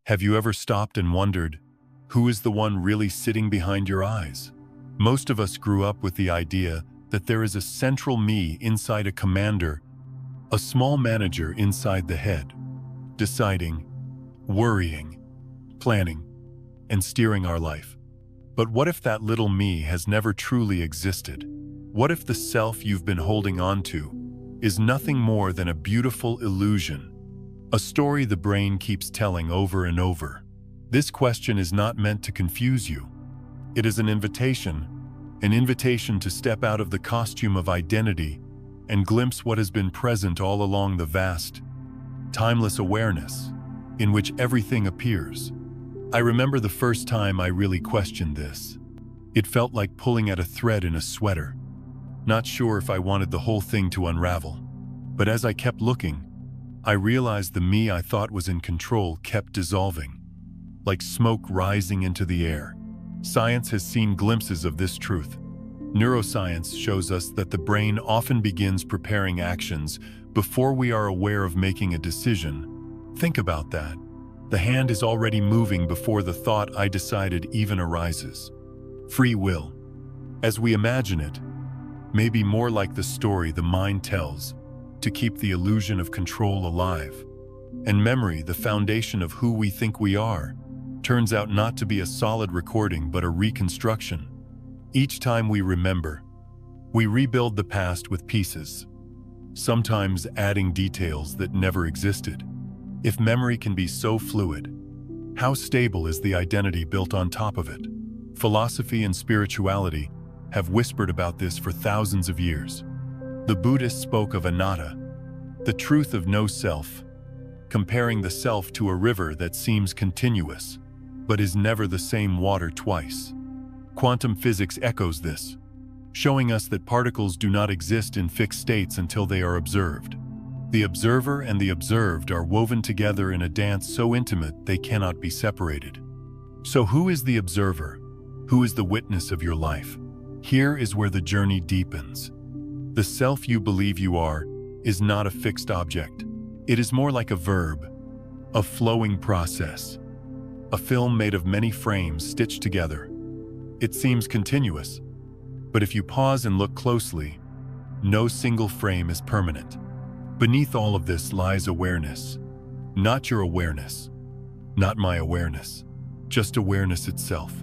Have you ever stopped and wondered, who is the one really sitting behind your eyes? Most of us grew up with the idea that there is a central me inside a commander, a small manager inside the head, deciding, worrying, planning, and steering our life. But what if that little me has never truly existed? What if the self you've been holding on to is nothing more than a beautiful illusion? A story the brain keeps telling over and over. This question is not meant to confuse you. It is an invitation to step out of the costume of identity and glimpse what has been present all along the vast, timeless awareness in which everything appears. I remember the first time I really questioned this. It felt like pulling at a thread in a sweater, not sure if I wanted the whole thing to unravel. But as I kept looking, I realized the me I thought was in control kept dissolving, like smoke rising into the air. Science has seen glimpses of this truth. Neuroscience shows us that the brain often begins preparing actions before we are aware of making a decision. Think about that. The hand is already moving before the thought "I decided" even arises. Free will, as we imagine it, may be more like the story the mind tells to keep the illusion of control alive. And memory, the foundation of who we think we are, turns out not to be a solid recording but a reconstruction. Each time we remember, we rebuild the past with pieces, sometimes adding details that never existed. If memory can be so fluid, how stable is the identity built on top of it? Philosophy and spirituality have whispered about this for thousands of years. The Buddhists spoke of anatta, the truth of no self, comparing the self to a river that seems continuous, but is never the same water twice. Quantum physics echoes this, showing us that particles do not exist in fixed states until they are observed. The observer and the observed are woven together in a dance so intimate they cannot be separated. So who is the observer? Who is the witness of your life? Here is where the journey deepens. The self you believe you are is not a fixed object. It is more like a verb, a flowing process, a film made of many frames stitched together. It seems continuous, but if you pause and look closely, no single frame is permanent. Beneath all of this lies awareness. Not your awareness, not my awareness, just awareness itself.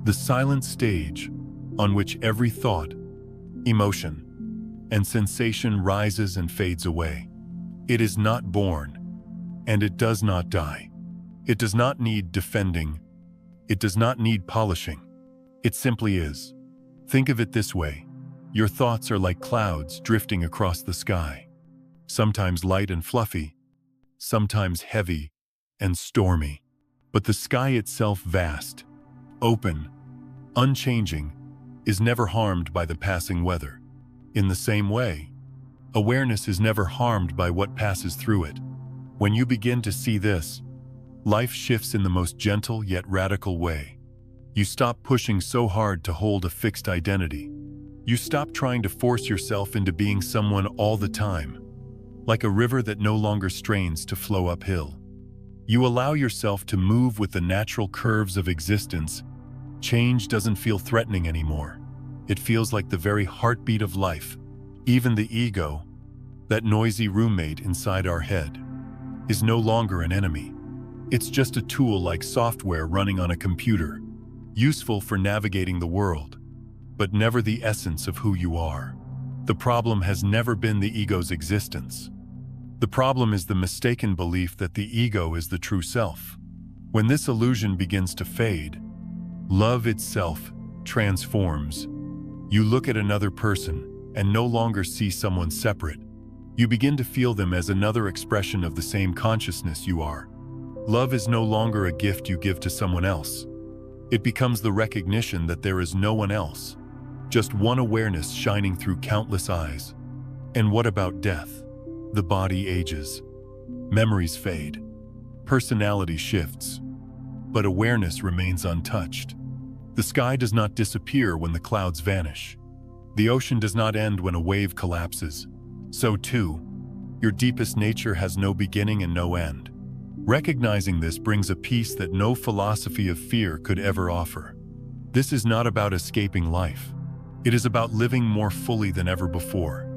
The silent stage on which every thought, emotion, and sensation rises and fades away. It is not born, and it does not die. It does not need defending. It does not need polishing. It simply is. Think of it this way. Your thoughts are like clouds drifting across the sky, sometimes light and fluffy, sometimes heavy and stormy. But the sky itself, vast, open, unchanging, is never harmed by the passing weather. In the same way, awareness is never harmed by what passes through it. When you begin to see this, life shifts in the most gentle yet radical way. You stop pushing so hard to hold a fixed identity. You stop trying to force yourself into being someone all the time, like a river that no longer strains to flow uphill. You allow yourself to move with the natural curves of existence. Change doesn't feel threatening anymore. It feels like the very heartbeat of life. Even the ego, that noisy roommate inside our head, is no longer an enemy. It's just a tool like software running on a computer, useful for navigating the world, but never the essence of who you are. The problem has never been the ego's existence. The problem is the mistaken belief that the ego is the true self. When this illusion begins to fade, love itself transforms. You look at another person and no longer see someone separate. You begin to feel them as another expression of the same consciousness you are. Love is no longer a gift you give to someone else. It becomes the recognition that there is no one else, just one awareness shining through countless eyes. And what about death? The body ages, memories fade, personality shifts, but awareness remains untouched. The sky does not disappear when the clouds vanish. The ocean does not end when a wave collapses. So too, your deepest nature has no beginning and no end. Recognizing this brings a peace that no philosophy of fear could ever offer. This is not about escaping life. It is about living more fully than ever before.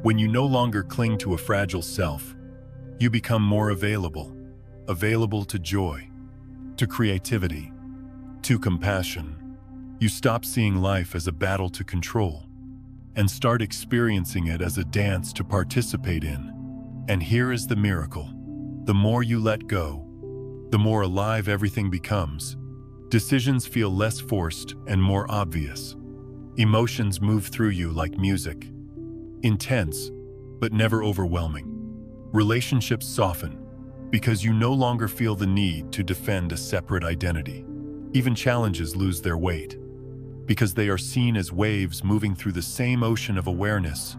When you no longer cling to a fragile self, you become more available to joy, to creativity, to compassion. You stop seeing life as a battle to control and start experiencing it as a dance to participate in. And here is the miracle. The more you let go, the more alive everything becomes. Decisions feel less forced and more obvious. Emotions move through you like music. Intense, but never overwhelming. Relationships soften because you no longer feel the need to defend a separate identity. Even challenges lose their weight because they are seen as waves moving through the same ocean of awareness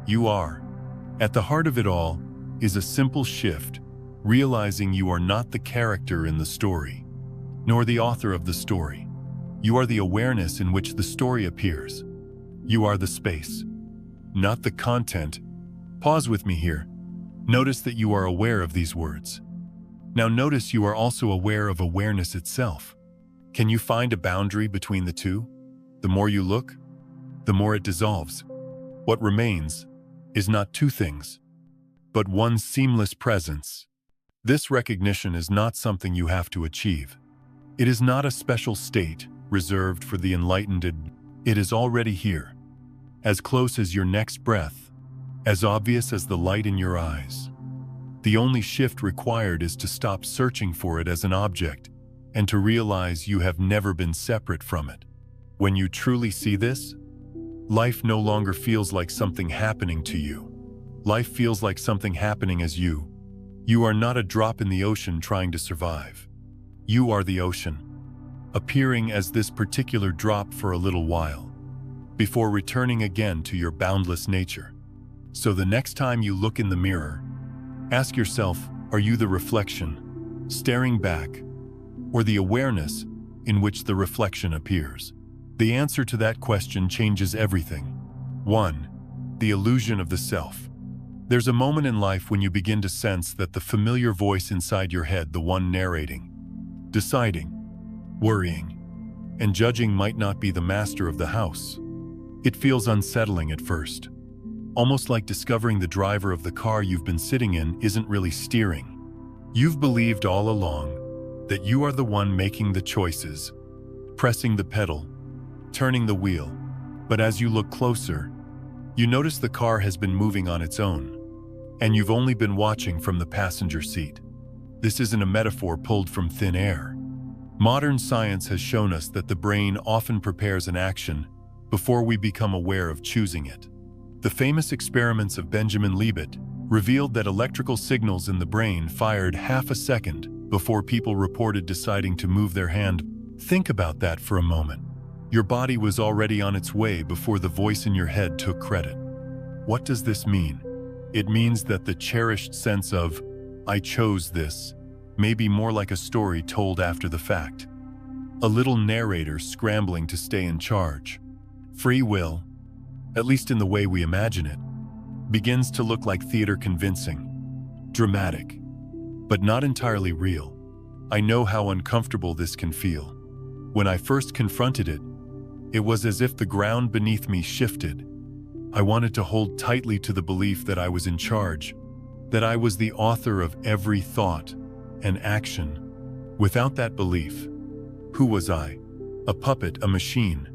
you are. At the heart of it all is a simple shift, realizing you are not the character in the story, nor the author of the story. You are the awareness in which the story appears. You are the space, not the content. Pause with me here. Notice that you are aware of these words. Now notice you are also aware of awareness itself. Can you find a boundary between the two? The more you look, the more it dissolves. What remains is not two things, but one seamless presence. This recognition is not something you have to achieve. It is not a special state reserved for the enlightened. It is already here, as close as your next breath, as obvious as the light in your eyes. The only shift required is to stop searching for it as an object and to realize you have never been separate from it. When you truly see this, life no longer feels like something happening to you. Life feels like something happening as you. You are not a drop in the ocean trying to survive. You are the ocean, appearing as this particular drop for a little while, before returning again to your boundless nature. So the next time you look in the mirror, ask yourself, are you the reflection, staring back, or the awareness in which the reflection appears? The answer to that question changes everything. 1. The illusion of the self. There's a moment in life when you begin to sense that the familiar voice inside your head, the one narrating, deciding, worrying, and judging might not be the master of the house. It feels unsettling at first, almost like discovering the driver of the car you've been sitting in isn't really steering. You've believed all along that you are the one making the choices, pressing the pedal, turning the wheel. But as you look closer, you notice the car has been moving on its own, and you've only been watching from the passenger seat. This isn't a metaphor pulled from thin air. Modern science has shown us that the brain often prepares an action before we become aware of choosing it. The famous experiments of Benjamin Libet revealed that electrical signals in the brain fired half a second before people reported deciding to move their hand. Think about that for a moment. Your body was already on its way before the voice in your head took credit. What does this mean? It means that the cherished sense of, I chose this, may be more like a story told after the fact. A little narrator scrambling to stay in charge. Free will, at least in the way we imagine it, begins to look like theater, convincing, dramatic, but not entirely real. I know how uncomfortable this can feel. When I first confronted it, it was as if the ground beneath me shifted. I wanted to hold tightly to the belief that I was in charge, that I was the author of every thought and action. Without that belief, who was I? A puppet, a machine.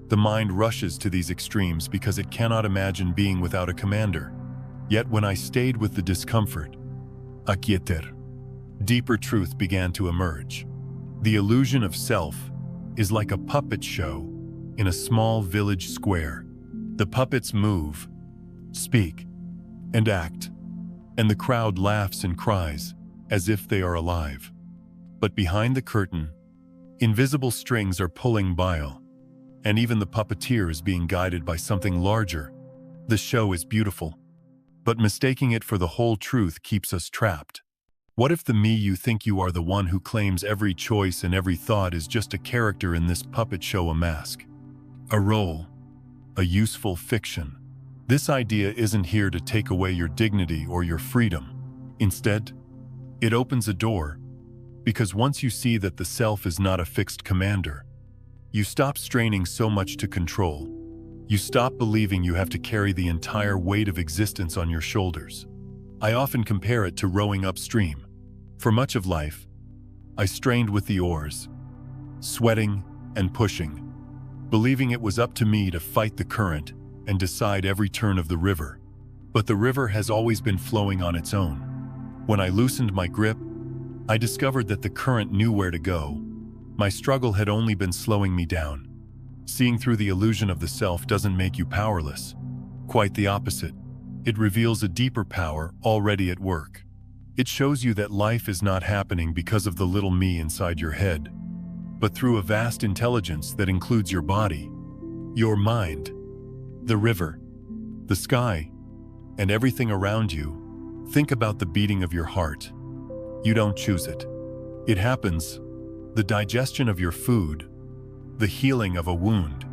The mind rushes to these extremes because it cannot imagine being without a commander. Yet when I stayed with the discomfort, aquieter, deeper truth began to emerge. The illusion of self is like a puppet show in a small village square. The puppets move, speak, and act, and the crowd laughs and cries as if they are alive. But behind the curtain, invisible strings are pulling bile, and even the puppeteer is being guided by something larger. The show is beautiful, but mistaking it for the whole truth keeps us trapped. What if the me you think you are, the one who claims every choice and every thought, is just a character in this puppet show, a mask, a role, a useful fiction? This idea isn't here to take away your dignity or your freedom. Instead, It opens a door, because once you see that the self is not a fixed commander, you stop straining so much to control. You stop believing you have to carry the entire weight of existence on your shoulders. I often compare it to rowing upstream. For much of life, I strained with the oars, sweating and pushing, believing it was up to me to fight the current and decide every turn of the river. But the river has always been flowing on its own. When I loosened my grip, I discovered that the current knew where to go. My struggle had only been slowing me down. Seeing through the illusion of the self doesn't make you powerless. Quite the opposite. It reveals a deeper power already at work. It shows you that life is not happening because of the little me inside your head, but through a vast intelligence that includes your body, your mind, the river, the sky, and everything around you. Think about the beating of your heart. You don't choose it. It happens. The digestion of your food, the healing of a wound,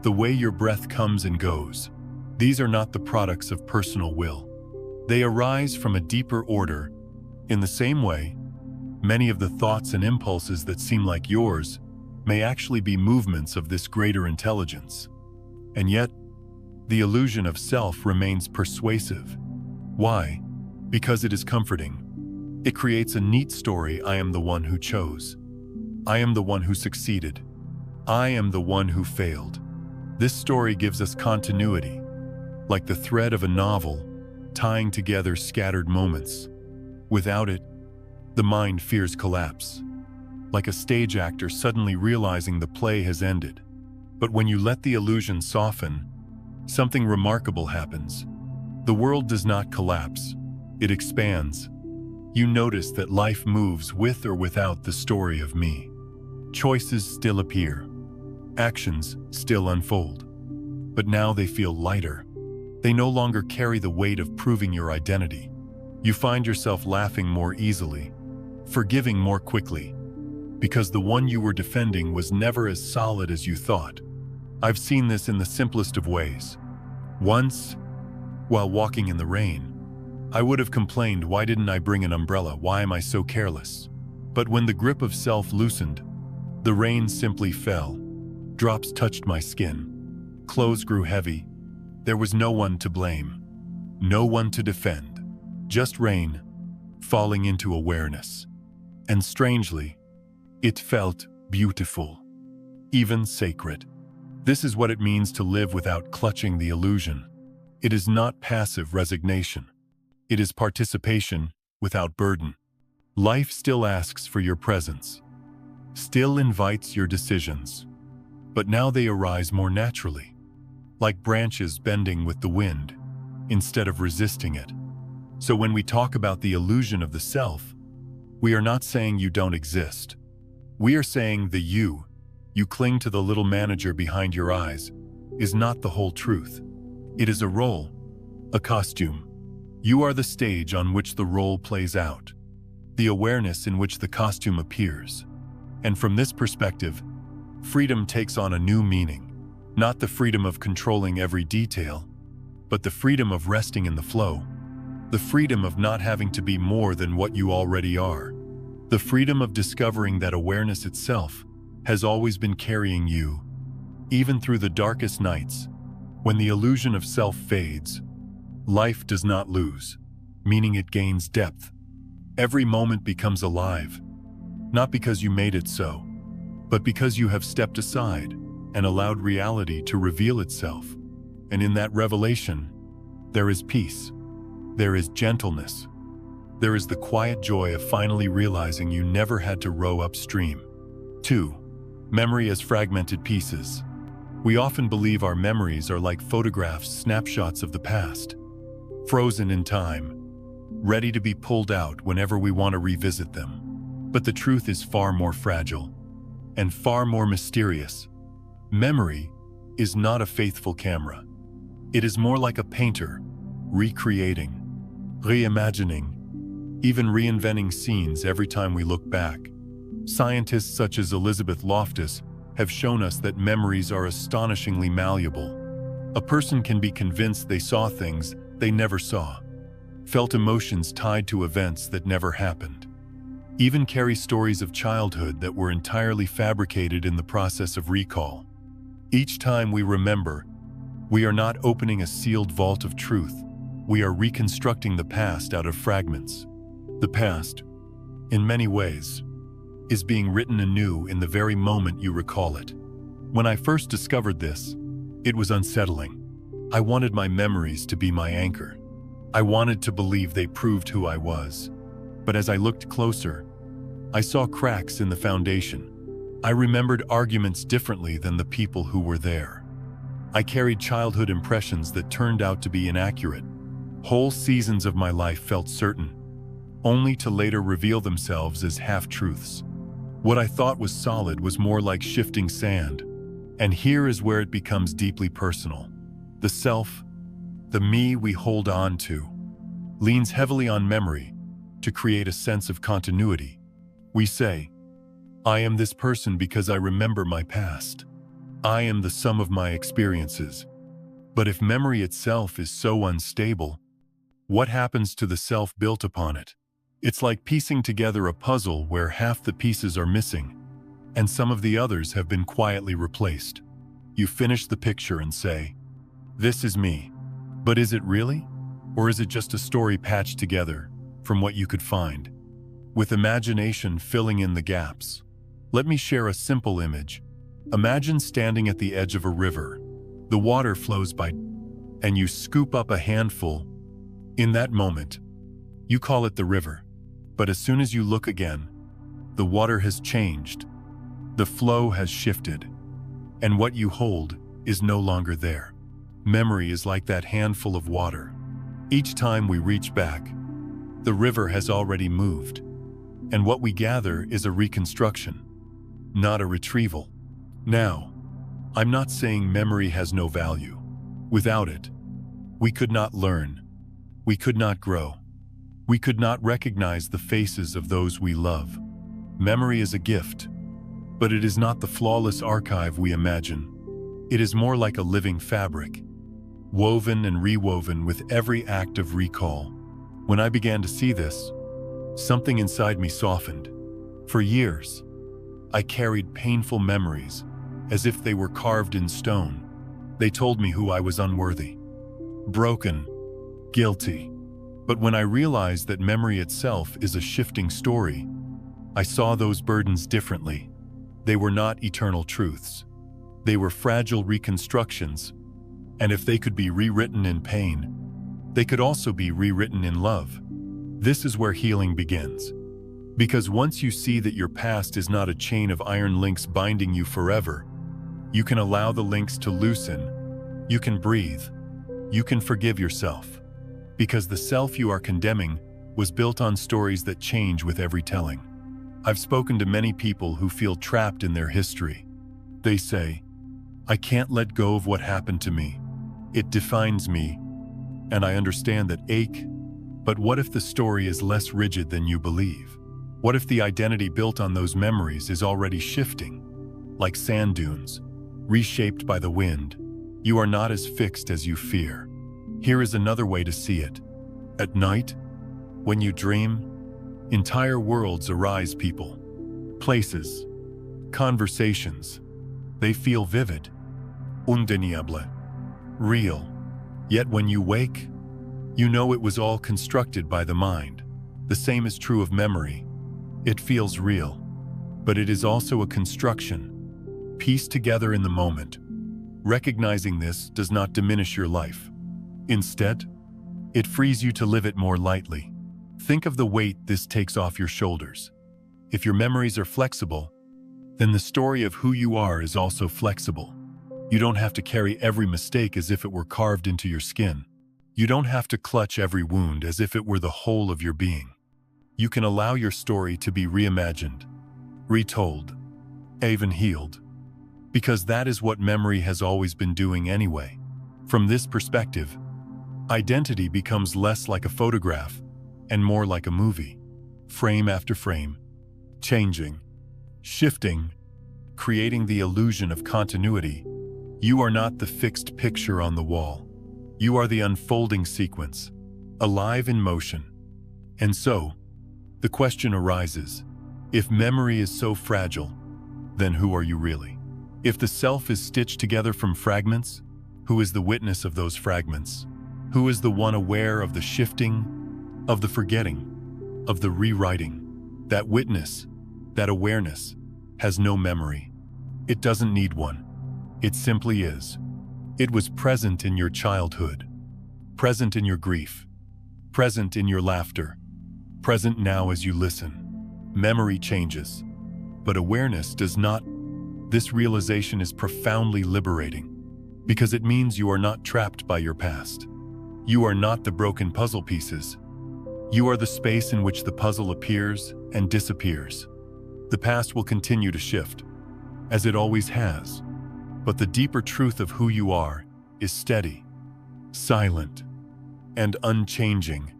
the way your breath comes and goes. These are not the products of personal will. They arise from a deeper order. In the same way, many of the thoughts and impulses that seem like yours may actually be movements of this greater intelligence. And yet, the illusion of self remains persuasive. Why? Because it is comforting. It creates a neat story. I am the one who chose. I am the one who succeeded. I am the one who failed. This story gives us continuity, like the thread of a novel, tying together scattered moments. Without it, the mind fears collapse, like a stage actor suddenly realizing the play has ended. But when you let the illusion soften, something remarkable happens. The world does not collapse, it expands. You notice that life moves with or without the story of me. Choices still appear. Actions still unfold. But now they feel lighter. They no longer carry the weight of proving your identity. You find yourself laughing more easily, forgiving more quickly, because the one you were defending was never as solid as you thought. I've seen this in the simplest of ways. Once, while walking in the rain, I would have complained, why didn't I bring an umbrella? Why am I so careless? But when the grip of self loosened, the rain simply fell. Drops touched my skin. Clothes grew heavy. There was no one to blame. No one to defend. Just rain, falling into awareness. And strangely, it felt beautiful, even sacred. This is what it means to live without clutching the illusion. It is not passive resignation. It is participation without burden. Life still asks for your presence, still invites your decisions, but now they arise more naturally, like branches bending with the wind, instead of resisting it. So when we talk about the illusion of the self, we are not saying you don't exist. We are saying the you cling to the little manager behind your eyes, is not the whole truth. It is a role, a costume. You are the stage on which the role plays out, the awareness in which the costume appears. And from this perspective, freedom takes on a new meaning. Not the freedom of controlling every detail, but the freedom of resting in the flow. The freedom of not having to be more than what you already are. The freedom of discovering that awareness itself has always been carrying you, even through the darkest nights. When the illusion of self fades, life does not lose, meaning it gains depth. Every moment becomes alive, not because you made it so, but because you have stepped aside and allowed reality to reveal itself. And in that revelation, there is peace, there is gentleness, there is the quiet joy of finally realizing you never had to row upstream. 2. Memory as fragmented pieces. We often believe our memories are like photographs, snapshots of the past, frozen in time, ready to be pulled out whenever we want to revisit them. But the truth is far more fragile and far more mysterious. Memory is not a faithful camera. It is more like a painter, recreating, reimagining, even reinventing scenes every time we look back. Scientists such as Elizabeth Loftus have shown us that memories are astonishingly malleable. A person can be convinced they saw things they never saw, felt emotions tied to events that never happened, even carry stories of childhood that were entirely fabricated in the process of recall. Each time we remember, we are not opening a sealed vault of truth. We are reconstructing the past out of fragments. The past, in many ways, is being written anew in the very moment you recall it. When I first discovered this, it was unsettling. I wanted my memories to be my anchor. I wanted to believe they proved who I was. But as I looked closer, I saw cracks in the foundation. I remembered arguments differently than the people who were there. I carried childhood impressions that turned out to be inaccurate. Whole seasons of my life felt certain, only to later reveal themselves as half-truths. What I thought was solid was more like shifting sand. And here is where it becomes deeply personal. The self, the me we hold on to, leans heavily on memory to create a sense of continuity. We say, I am this person because I remember my past. I am the sum of my experiences. But if memory itself is so unstable, what happens to the self built upon it? It's like piecing together a puzzle where half the pieces are missing, and some of the others have been quietly replaced. You finish the picture and say, this is me. But is it really? Or is it just a story patched together from what you could find, with imagination filling in the gaps? Let me share a simple image. Imagine standing at the edge of a river. The water flows by, and you scoop up a handful. In that moment, you call it the river. But as soon as you look again, the water has changed. The flow has shifted. And what you hold is no longer there. Memory is like that handful of water. Each time we reach back, the river has already moved. And what we gather is a reconstruction, not a retrieval. Now, I'm not saying memory has no value. Without it, we could not learn. We could not grow. We could not recognize the faces of those we love. Memory is a gift, but it is not the flawless archive we imagine. It is more like a living fabric, woven and rewoven with every act of recall. When I began to see this, something inside me softened. For years, I carried painful memories as if they were carved in stone. They told me who I was: unworthy, broken, guilty. But when I realized that memory itself is a shifting story, I saw those burdens differently. They were not eternal truths. They were fragile reconstructions, and if they could be rewritten in pain, they could also be rewritten in love. This is where healing begins. Because once you see that your past is not a chain of iron links binding you forever, you can allow the links to loosen. You can breathe. You can forgive yourself. Because the self you are condemning was built on stories that change with every telling. I've spoken to many people who feel trapped in their history. They say, I can't let go of what happened to me. It defines me, and I understand that ache. But what if the story is less rigid than you believe? What if the identity built on those memories is already shifting? Like sand dunes, reshaped by the wind, you are not as fixed as you fear. Here is another way to see it. At night, when you dream, entire worlds arise: people, places, conversations. They feel vivid, undeniable, real. Yet when you wake, you know it was all constructed by the mind. The same is true of memory. It feels real, but it is also a construction, pieced together in the moment. Recognizing this does not diminish your life. Instead, it frees you to live it more lightly. Think of the weight this takes off your shoulders. If your memories are flexible, then the story of who you are is also flexible. You don't have to carry every mistake as if it were carved into your skin. You don't have to clutch every wound as if it were the whole of your being. You can allow your story to be reimagined, retold, even healed. Because that is what memory has always been doing anyway. From this perspective, identity becomes less like a photograph and more like a movie, frame after frame, changing, shifting, creating the illusion of continuity. You are not the fixed picture on the wall. You are the unfolding sequence, alive in motion. And so, The question arises, if memory is so fragile, then who are you really? If the self is stitched together from fragments, who is the witness of those fragments? Who is the one aware of the shifting, of the forgetting, of the rewriting? That witness, that awareness, has no memory. It doesn't need one. It simply is. It was present in your childhood, present in your grief, present in your laughter, present now as you listen. Memory changes, but awareness does not. This realization is profoundly liberating, because it means you are not trapped by your past. You are not the broken puzzle pieces. You are the space in which the puzzle appears and disappears. The past will continue to shift, as it always has, but the deeper truth of who you are is steady, silent, and unchanging.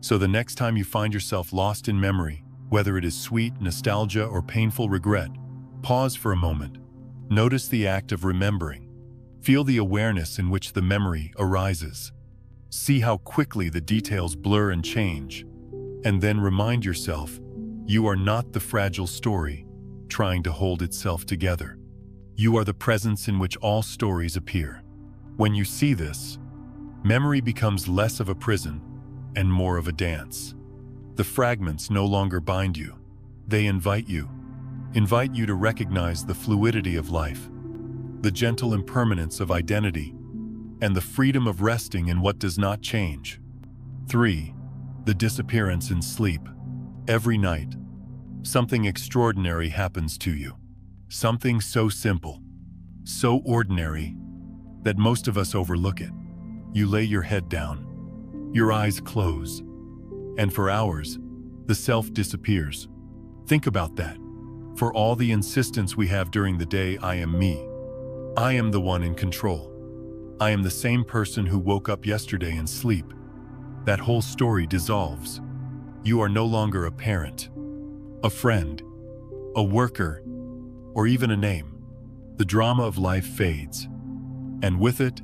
So the next time you find yourself lost in memory, whether it is sweet nostalgia or painful regret, pause for a moment. Notice the act of remembering. Feel the awareness in which the memory arises. See how quickly the details blur and change. And then remind yourself, you are not the fragile story trying to hold itself together. You are the presence in which all stories appear. When you see this, memory becomes less of a prison and more of a dance. The fragments no longer bind you. They invite you to recognize the fluidity of life, the gentle impermanence of identity, and the freedom of resting in what does not change. 3. The disappearance in sleep. Every night, something extraordinary happens to you. Something so simple, so ordinary, that most of us overlook it. You lay your head down, your eyes close, and for hours, the self disappears. Think about that. For all the insistence we have during the day, I am me. I am the one in control. I am the same person who woke up yesterday in sleep. That whole story dissolves. You are no longer a parent, a friend, a worker, or even a name. The drama of life fades, and with it,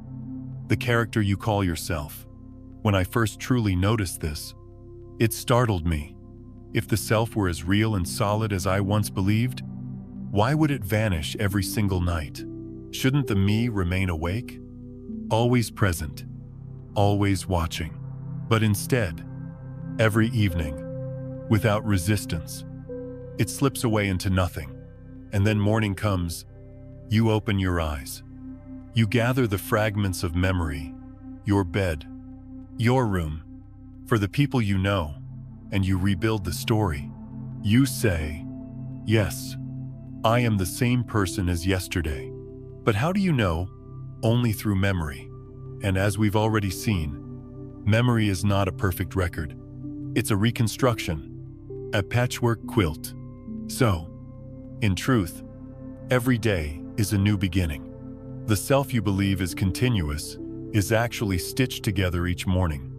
the character you call yourself. When I first truly noticed this, it startled me. If the self were as real and solid as I once believed, why would it vanish every single night? Shouldn't the me remain awake? Always present, always watching. But instead, every evening, without resistance, it slips away into nothing. And then morning comes, you open your eyes. You gather the fragments of memory, your bed, your room, for the people you know, and you rebuild the story. You say, yes, I am the same person as yesterday. But how do you know? Only through memory. And as we've already seen, memory is not a perfect record. It's a reconstruction, a patchwork quilt. So, in truth, every day is a new beginning. The self you believe is continuous is actually stitched together each morning,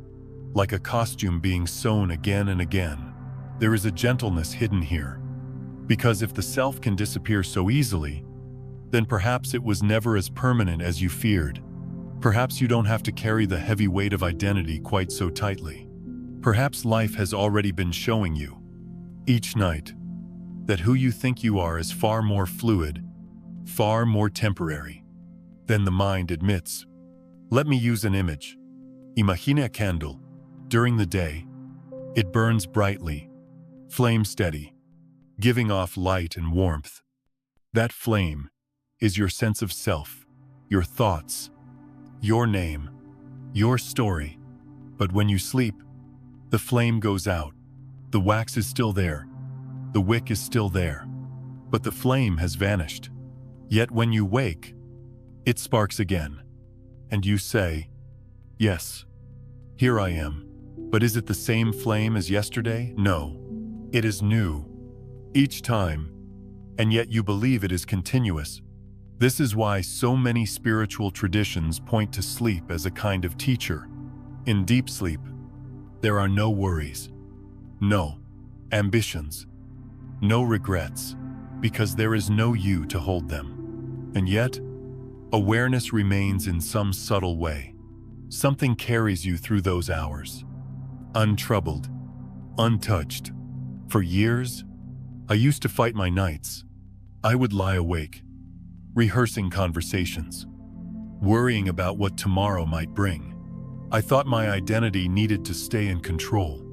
like a costume being sewn again and again. There is a gentleness hidden here, because if the self can disappear so easily, then perhaps it was never as permanent as you feared. Perhaps you don't have to carry the heavy weight of identity quite so tightly. Perhaps life has already been showing you, each night, that who you think you are is far more fluid, far more temporary than the mind admits. Let me use an image. Imagine a candle. During the day, it burns brightly, flame steady, giving off light and warmth. That flame is your sense of self, your thoughts, your name, your story. But when you sleep, the flame goes out. The wax is still there. The wick is still there. But the flame has vanished. Yet when you wake, it sparks again. And you say, yes, here I am. But is it the same flame as yesterday? No. It is new, each time, and yet you believe it is continuous. This is why so many spiritual traditions point to sleep as a kind of teacher. In deep sleep, there are no worries, no ambitions, no regrets, because there is no you to hold them. And yet, awareness remains in some subtle way. Something carries you through those hours, untroubled, untouched, For years, I used to fight my nights. I would lie awake, rehearsing conversations, worrying about what tomorrow might bring. I thought my identity needed to stay in control,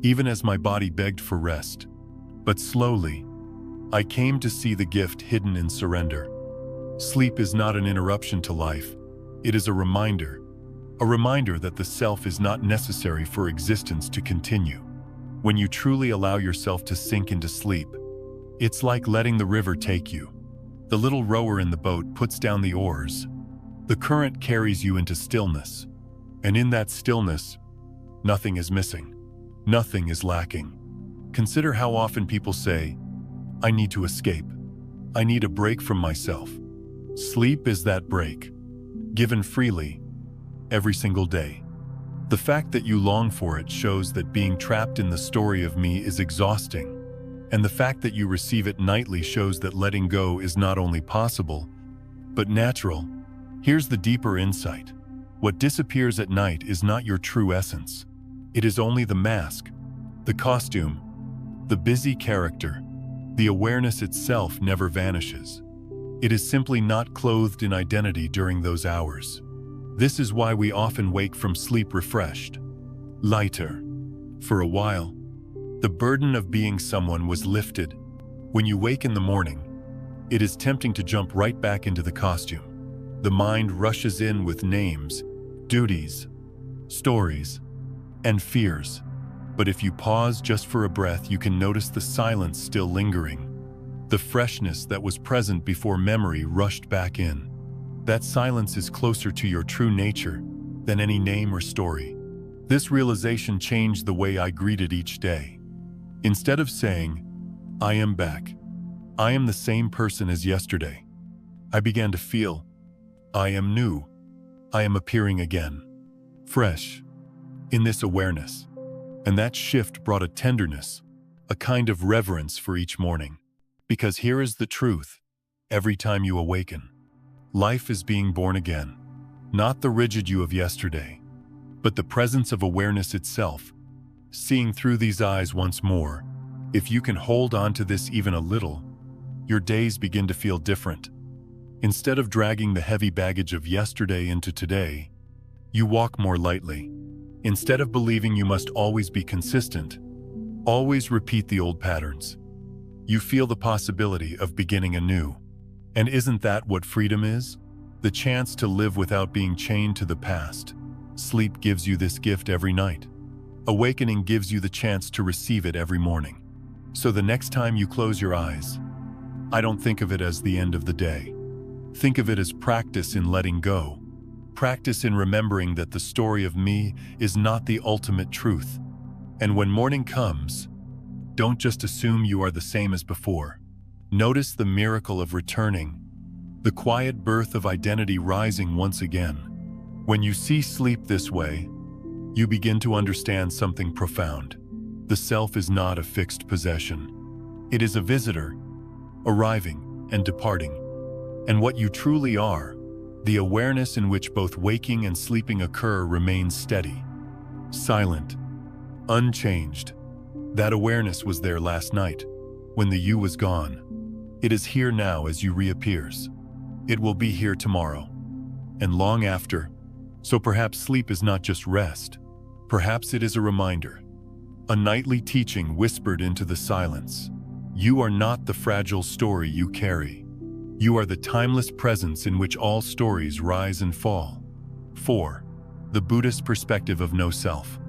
even as my body begged for rest. But slowly, I came to see the gift hidden in surrender. Sleep is not an interruption to life. It is a reminder that the self is not necessary for existence to continue. When you truly allow yourself to sink into sleep, it's like letting the river take you. The little rower in the boat puts down the oars. The current carries you into stillness. And in that stillness, nothing is missing. Nothing is lacking. Consider how often people say, "I need to escape. I need a break from myself." Sleep is that break, given freely, every single day. The fact that you long for it shows that being trapped in the story of me is exhausting. And the fact that you receive it nightly shows that letting go is not only possible, but natural. Here's the deeper insight. What disappears at night is not your true essence. It is only the mask, the costume, the busy character. The awareness itself never vanishes. It is simply not clothed in identity during those hours. This is why we often wake from sleep refreshed, lighter. For a while, the burden of being someone was lifted. When you wake in the morning, it is tempting to jump right back into the costume. The mind rushes in with names, duties, stories, and fears. But if you pause just for a breath, you can notice the silence still lingering, the freshness that was present before memory rushed back in. That silence is closer to your true nature than any name or story. This realization changed the way I greeted each day. Instead of saying, "I am back. I am the same person as yesterday," I began to feel, "I am new. I am appearing again, fresh, in this awareness." And that shift brought a tenderness, a kind of reverence for each morning. Because here is the truth. Every time you awaken, life is being born again. Not the rigid you of yesterday, but the presence of awareness itself. Seeing through these eyes once more, if you can hold on to this even a little, your days begin to feel different. Instead of dragging the heavy baggage of yesterday into today, you walk more lightly. Instead of believing you must always be consistent, always repeat the old patterns, you feel the possibility of beginning anew. And isn't that what freedom is? The chance to live without being chained to the past. Sleep gives you this gift every night. Awakening gives you the chance to receive it every morning. So the next time you close your eyes, I don't think of it as the end of the day. Think of it as practice in letting go. Practice in remembering that the story of me is not the ultimate truth. And when morning comes, don't just assume you are the same as before. Notice the miracle of returning, the quiet birth of identity rising once again. When you see sleep this way, you begin to understand something profound. The self is not a fixed possession. It is a visitor, arriving and departing. And what you truly are, the awareness in which both waking and sleeping occur, remains steady, silent, unchanged. That awareness was there last night, when the you was gone. It is here now as you reappears. It will be here tomorrow, and long after. So perhaps sleep is not just rest. Perhaps it is a reminder, a nightly teaching whispered into the silence. You are not the fragile story you carry. You are the timeless presence in which all stories rise and fall. 4. The Buddhist perspective of no self.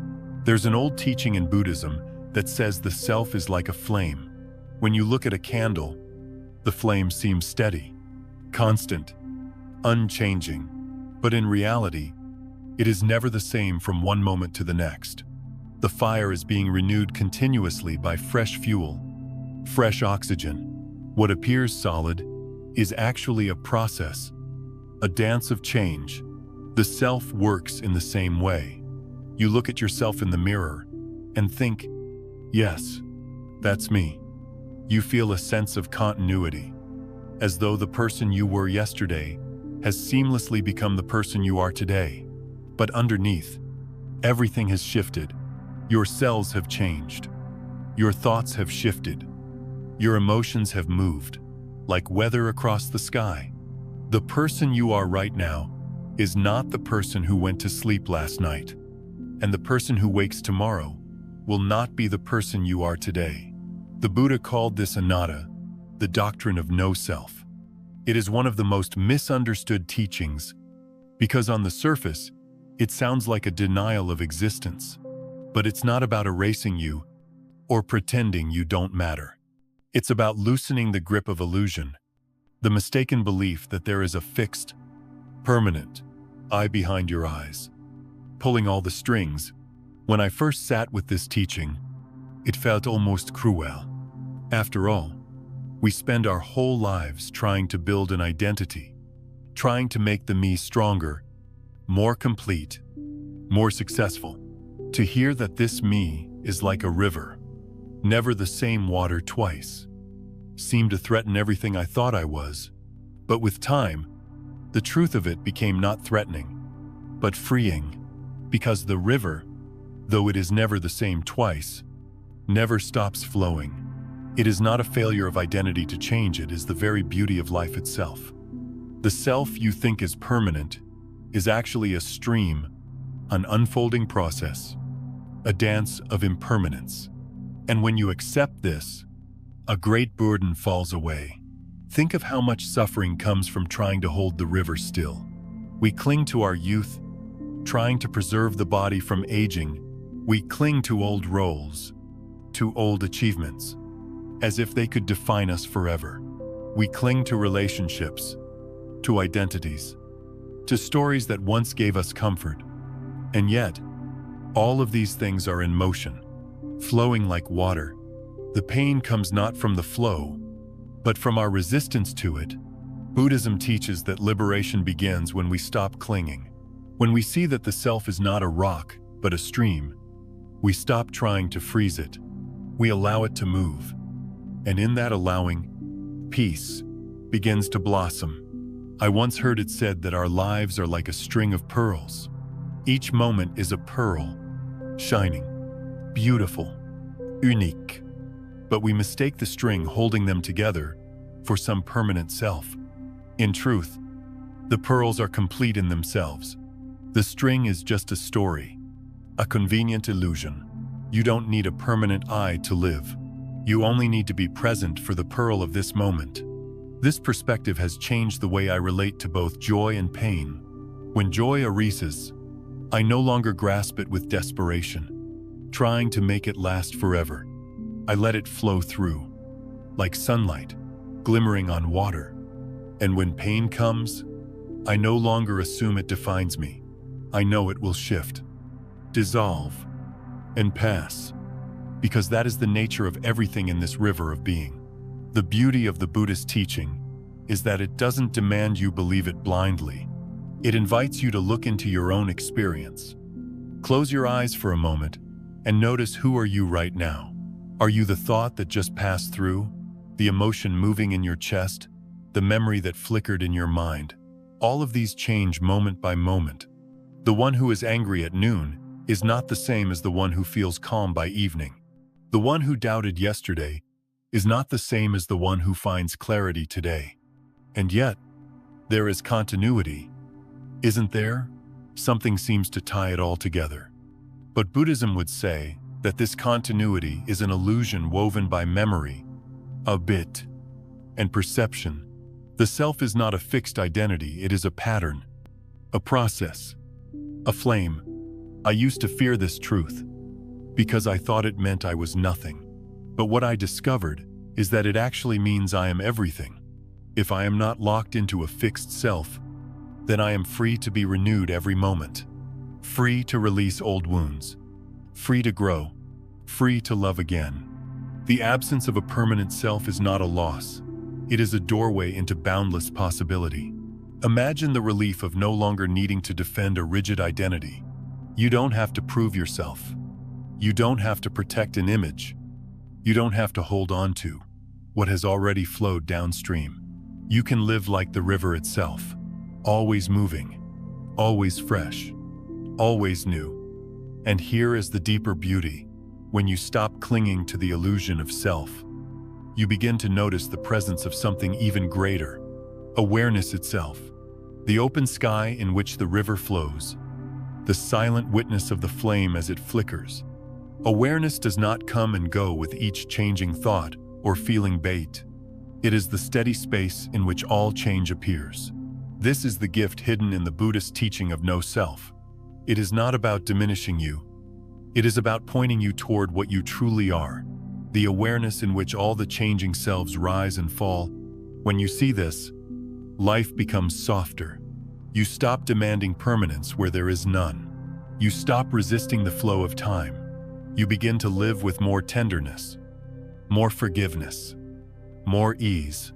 There's an old teaching in Buddhism that says the self is like a flame. When you look at a candle, the flame seems steady, constant, unchanging. But in reality, it is never the same from one moment to the next. The fire is being renewed continuously by fresh fuel, fresh oxygen. What appears solid is actually a process, a dance of change. The self works in the same way. You look at yourself in the mirror and think, yes, that's me. You feel a sense of continuity, as though the person you were yesterday has seamlessly become the person you are today. But underneath, everything has shifted. Your cells have changed. Your thoughts have shifted. Your emotions have moved, like weather across the sky. The person you are right now is not the person who went to sleep last night, and the person who wakes tomorrow will not be the person you are today. The Buddha called this anatta, the doctrine of no self. It is one of the most misunderstood teachings because on the surface, it sounds like a denial of existence, but it's not about erasing you or pretending you don't matter. It's about loosening the grip of illusion, the mistaken belief that there is a fixed, permanent eye behind your eyes, pulling all the strings. When I first sat with this teaching, it felt almost cruel. After all, we spend our whole lives trying to build an identity, trying to make the me stronger, more complete, more successful. To hear that this me is like a river, never the same water twice, seemed to threaten everything I thought I was. But with time, the truth of it became not threatening, but freeing, because the river, though it is never the same twice, never stops flowing. It is not a failure of identity to change, it is the very beauty of life itself. The self you think is permanent is actually a stream, an unfolding process, a dance of impermanence. And when you accept this, a great burden falls away. Think of how much suffering comes from trying to hold the river still. We cling to our youth, trying to preserve the body from aging. We cling to old roles, to old achievements, as if they could define us forever. We cling to relationships, to identities, to stories that once gave us comfort. And yet, all of these things are in motion, flowing like water. The pain comes not from the flow, but from our resistance to it. Buddhism teaches that liberation begins when we stop clinging. When we see that the self is not a rock, but a stream, we stop trying to freeze it. We allow it to move. And in that allowing, peace begins to blossom. I once heard it said that our lives are like a string of pearls. Each moment is a pearl, shining, beautiful, unique. But we mistake the string holding them together for some permanent self. In truth, the pearls are complete in themselves. The string is just a story, a convenient illusion. You don't need a permanent I to live. You only need to be present for the pearl of this moment. This perspective has changed the way I relate to both joy and pain. When joy arises, I no longer grasp it with desperation, trying to make it last forever. I let it flow through, like sunlight, glimmering on water. And when pain comes, I no longer assume it defines me. I know it will shift, dissolve, and pass, because that is the nature of everything in this river of being. The beauty of the Buddhist teaching is that it doesn't demand you believe it blindly. It invites you to look into your own experience. Close your eyes for a moment and notice, who are you right now? Are you the thought that just passed through? The emotion moving in your chest? The memory that flickered in your mind? All of these change moment by moment. The one who is angry at noon is not the same as the one who feels calm by evening. The one who doubted yesterday is not the same as the one who finds clarity today. And yet, there is continuity, isn't there? Something seems to tie it all together. But Buddhism would say that this continuity is an illusion woven by memory, habit, and perception. The self is not a fixed identity, it is a pattern, a process, a flame. I used to fear this truth because I thought it meant I was nothing. But what I discovered is that it actually means I am everything. If I am not locked into a fixed self, then I am free to be renewed every moment, free to release old wounds, free to grow, free to love again. The absence of a permanent self is not a loss. It is a doorway into boundless possibility. Imagine the relief of no longer needing to defend a rigid identity. You don't have to prove yourself. You don't have to protect an image. You don't have to hold on to what has already flowed downstream. You can live like the river itself, always moving, always fresh, always new. And here is the deeper beauty. when you stop clinging to the illusion of self, you begin to notice the presence of something even greater, awareness itself, the open sky in which the river flows, the silent witness of the flame as it flickers. Awareness does not come and go with each changing thought or feeling bait. It is the steady space in which all change appears. This is the gift hidden in the Buddhist teaching of no self. It is not about diminishing you. It is about pointing you toward what you truly are, the awareness in which all the changing selves rise and fall. When you see this, life becomes softer. You stop demanding permanence where there is none. You stop resisting the flow of time. You begin to live with more tenderness, more forgiveness, more ease,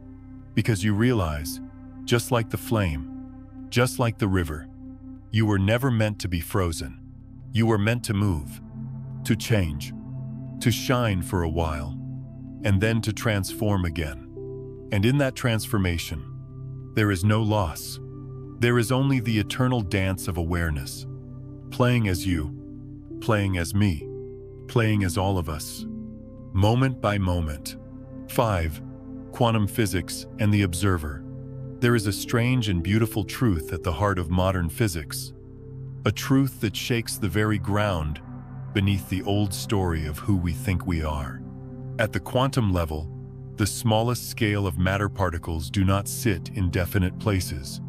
because you realize, just like the flame, just like the river, you were never meant to be frozen. You were meant to move, to change, to shine for a while, and then to transform again. And in that transformation, there is no loss. There is only the eternal dance of awareness, playing as you, playing as me, playing as all of us, moment by moment. 5. Quantum physics and the observer. There is a strange and beautiful truth at the heart of modern physics, a truth that shakes the very ground beneath the old story of who we think we are. At the quantum level, the smallest scale of matter particles do not sit in definite places,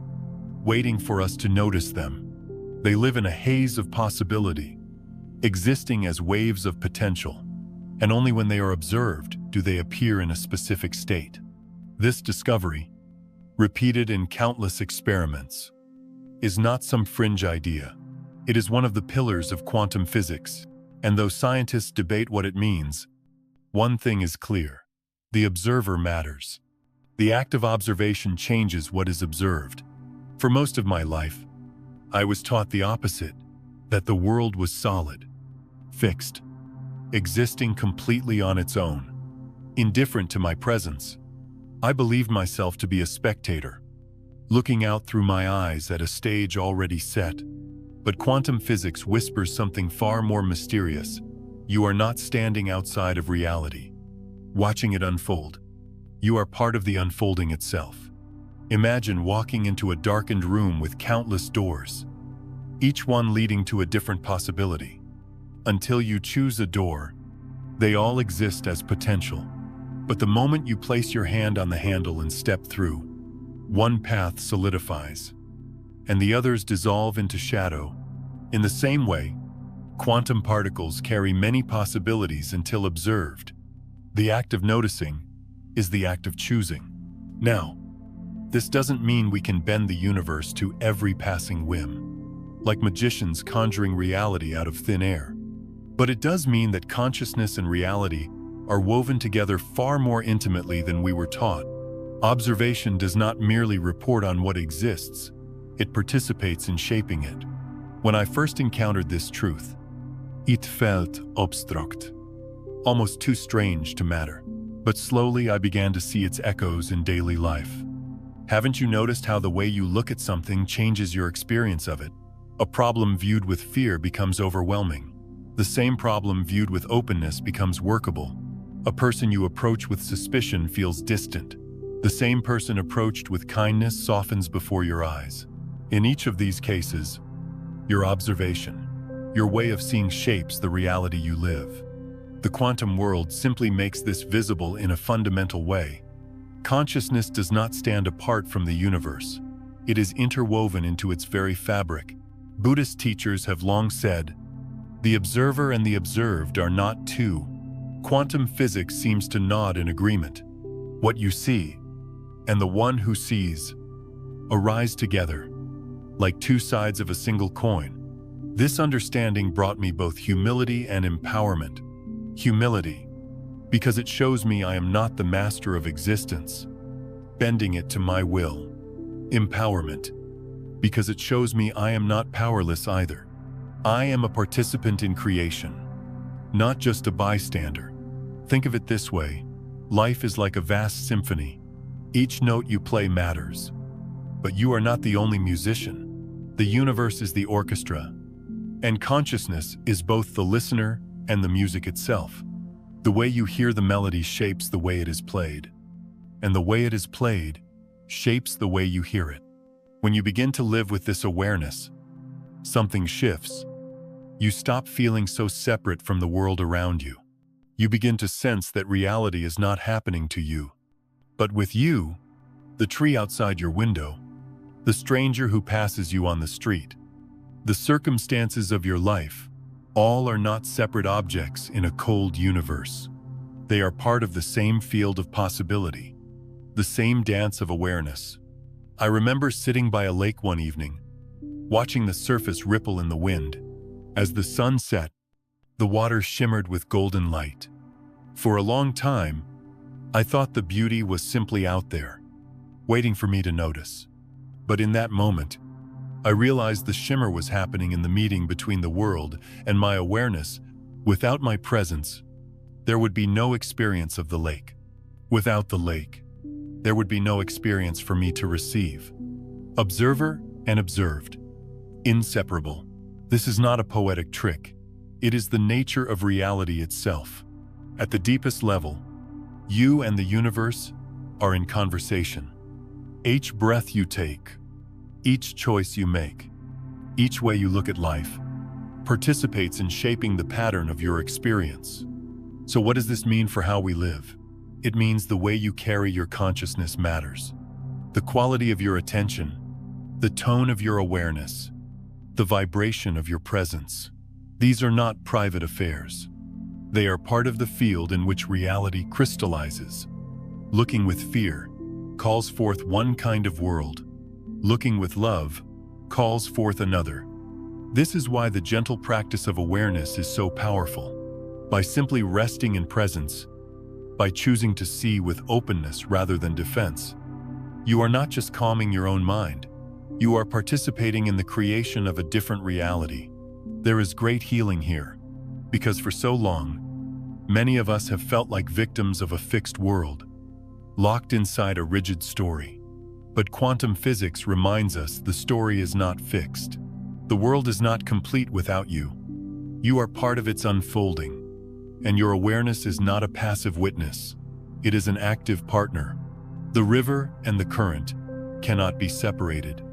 waiting for us to notice them. They live in a haze of possibility, existing as waves of potential, and only when they are observed do they appear in a specific state. This discovery, repeated in countless experiments, is not some fringe idea. It is one of the pillars of quantum physics, and though scientists debate what it means, one thing is clear: the observer matters. The act of observation changes what is observed. For most of my life, I was taught the opposite, that the world was solid, fixed, existing completely on its own, indifferent to my presence. I believed myself to be a spectator, looking out through my eyes at a stage already set. But quantum physics whispers something far more mysterious. You are not standing outside of reality, watching it unfold. You are part of the unfolding itself. Imagine walking into a darkened room with countless doors, each one leading to a different possibility. Until you choose a door, they all exist as potential. But the moment you place your hand on the handle and step through, one path solidifies, and the others dissolve into shadow. In the same way, quantum particles carry many possibilities until observed. The act of noticing is the act of choosing. Now, this doesn't mean we can bend the universe to every passing whim, like magicians conjuring reality out of thin air. But it does mean that consciousness and reality are woven together far more intimately than we were taught. Observation does not merely report on what exists, it participates in shaping it. When I first encountered this truth, it felt abstract, almost too strange to matter. But slowly I began to see its echoes in daily life. Haven't you noticed how the way you look at something changes your experience of it? A problem viewed with fear becomes overwhelming. The same problem viewed with openness becomes workable. A person you approach with suspicion feels distant. The same person approached with kindness softens before your eyes. In each of these cases, your observation, your way of seeing shapes the reality you live. The quantum world simply makes this visible in a fundamental way. Consciousness does not stand apart from the universe. It is interwoven into its very fabric. Buddhist teachers have long said, the observer and the observed are not two. Quantum physics seems to nod in agreement. What you see, and the one who sees, arise together, like two sides of a single coin. This understanding brought me both humility and empowerment. Humility, because it shows me I am not the master of existence, bending it to my will. Empowerment, because it shows me I am not powerless either. I am a participant in creation, not just a bystander. Think of it this way: life is like a vast symphony. Each note you play matters. But you are not the only musician. The universe is the orchestra, and consciousness is both the listener and the music itself. The way you hear the melody shapes the way it is played, and the way it is played shapes the way you hear it. When you begin to live with this awareness, something shifts. You stop feeling so separate from the world around you. You begin to sense that reality is not happening to you, but with you, the tree outside your window, the stranger who passes you on the street, the circumstances of your life. All are not separate objects in a cold universe. They are part of the same field of possibility, the same dance of awareness. I remember sitting by a lake one evening, watching the surface ripple in the wind. As the sun set, the water shimmered with golden light. For a long time, I thought the beauty was simply out there, waiting for me to notice. But in that moment, I realized the shimmer was happening in the meeting between the world and my awareness. Without my presence, there would be no experience of the lake. Without the lake, there would be no experience for me to receive. Observer and observed. Inseparable. This is not a poetic trick. It is the nature of reality itself. At the deepest level, you and the universe are in conversation. Each breath you take, each choice you make, each way you look at life, participates in shaping the pattern of your experience. So what does this mean for how we live? It means the way you carry your consciousness matters. The quality of your attention, the tone of your awareness, the vibration of your presence. These are not private affairs. They are part of the field in which reality crystallizes. Looking with fear calls forth one kind of world. Looking with love calls forth another. This is why the gentle practice of awareness is so powerful. By simply resting in presence, by choosing to see with openness rather than defense, you are not just calming your own mind, you are participating in the creation of a different reality. There is great healing here, because for so long, many of us have felt like victims of a fixed world, locked inside a rigid story. But quantum physics reminds us the story is not fixed. The world is not complete without you. You are part of its unfolding, and your awareness is not a passive witness. It is an active partner. The river and the current cannot be separated.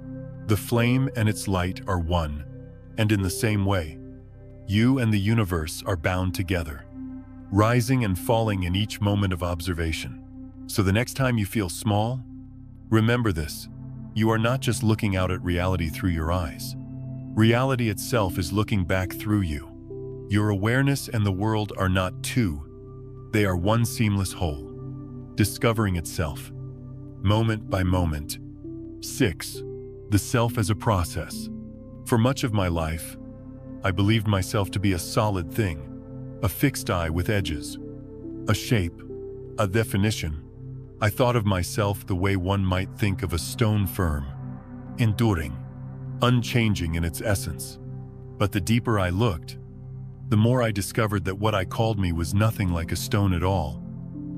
The flame and its light are one, and in the same way, you and the universe are bound together, rising and falling in each moment of observation. So the next time you feel small, remember this: you are not just looking out at reality through your eyes. Reality itself is looking back through you. Your awareness and the world are not two, they are one seamless whole, discovering itself, moment by moment. 6. The self as a process. For much of my life, I believed myself to be a solid thing, a fixed eye with edges, a shape, a definition. I thought of myself the way one might think of a stone firm, enduring, unchanging in its essence. But the deeper I looked, the more I discovered that what I called me was nothing like a stone at all.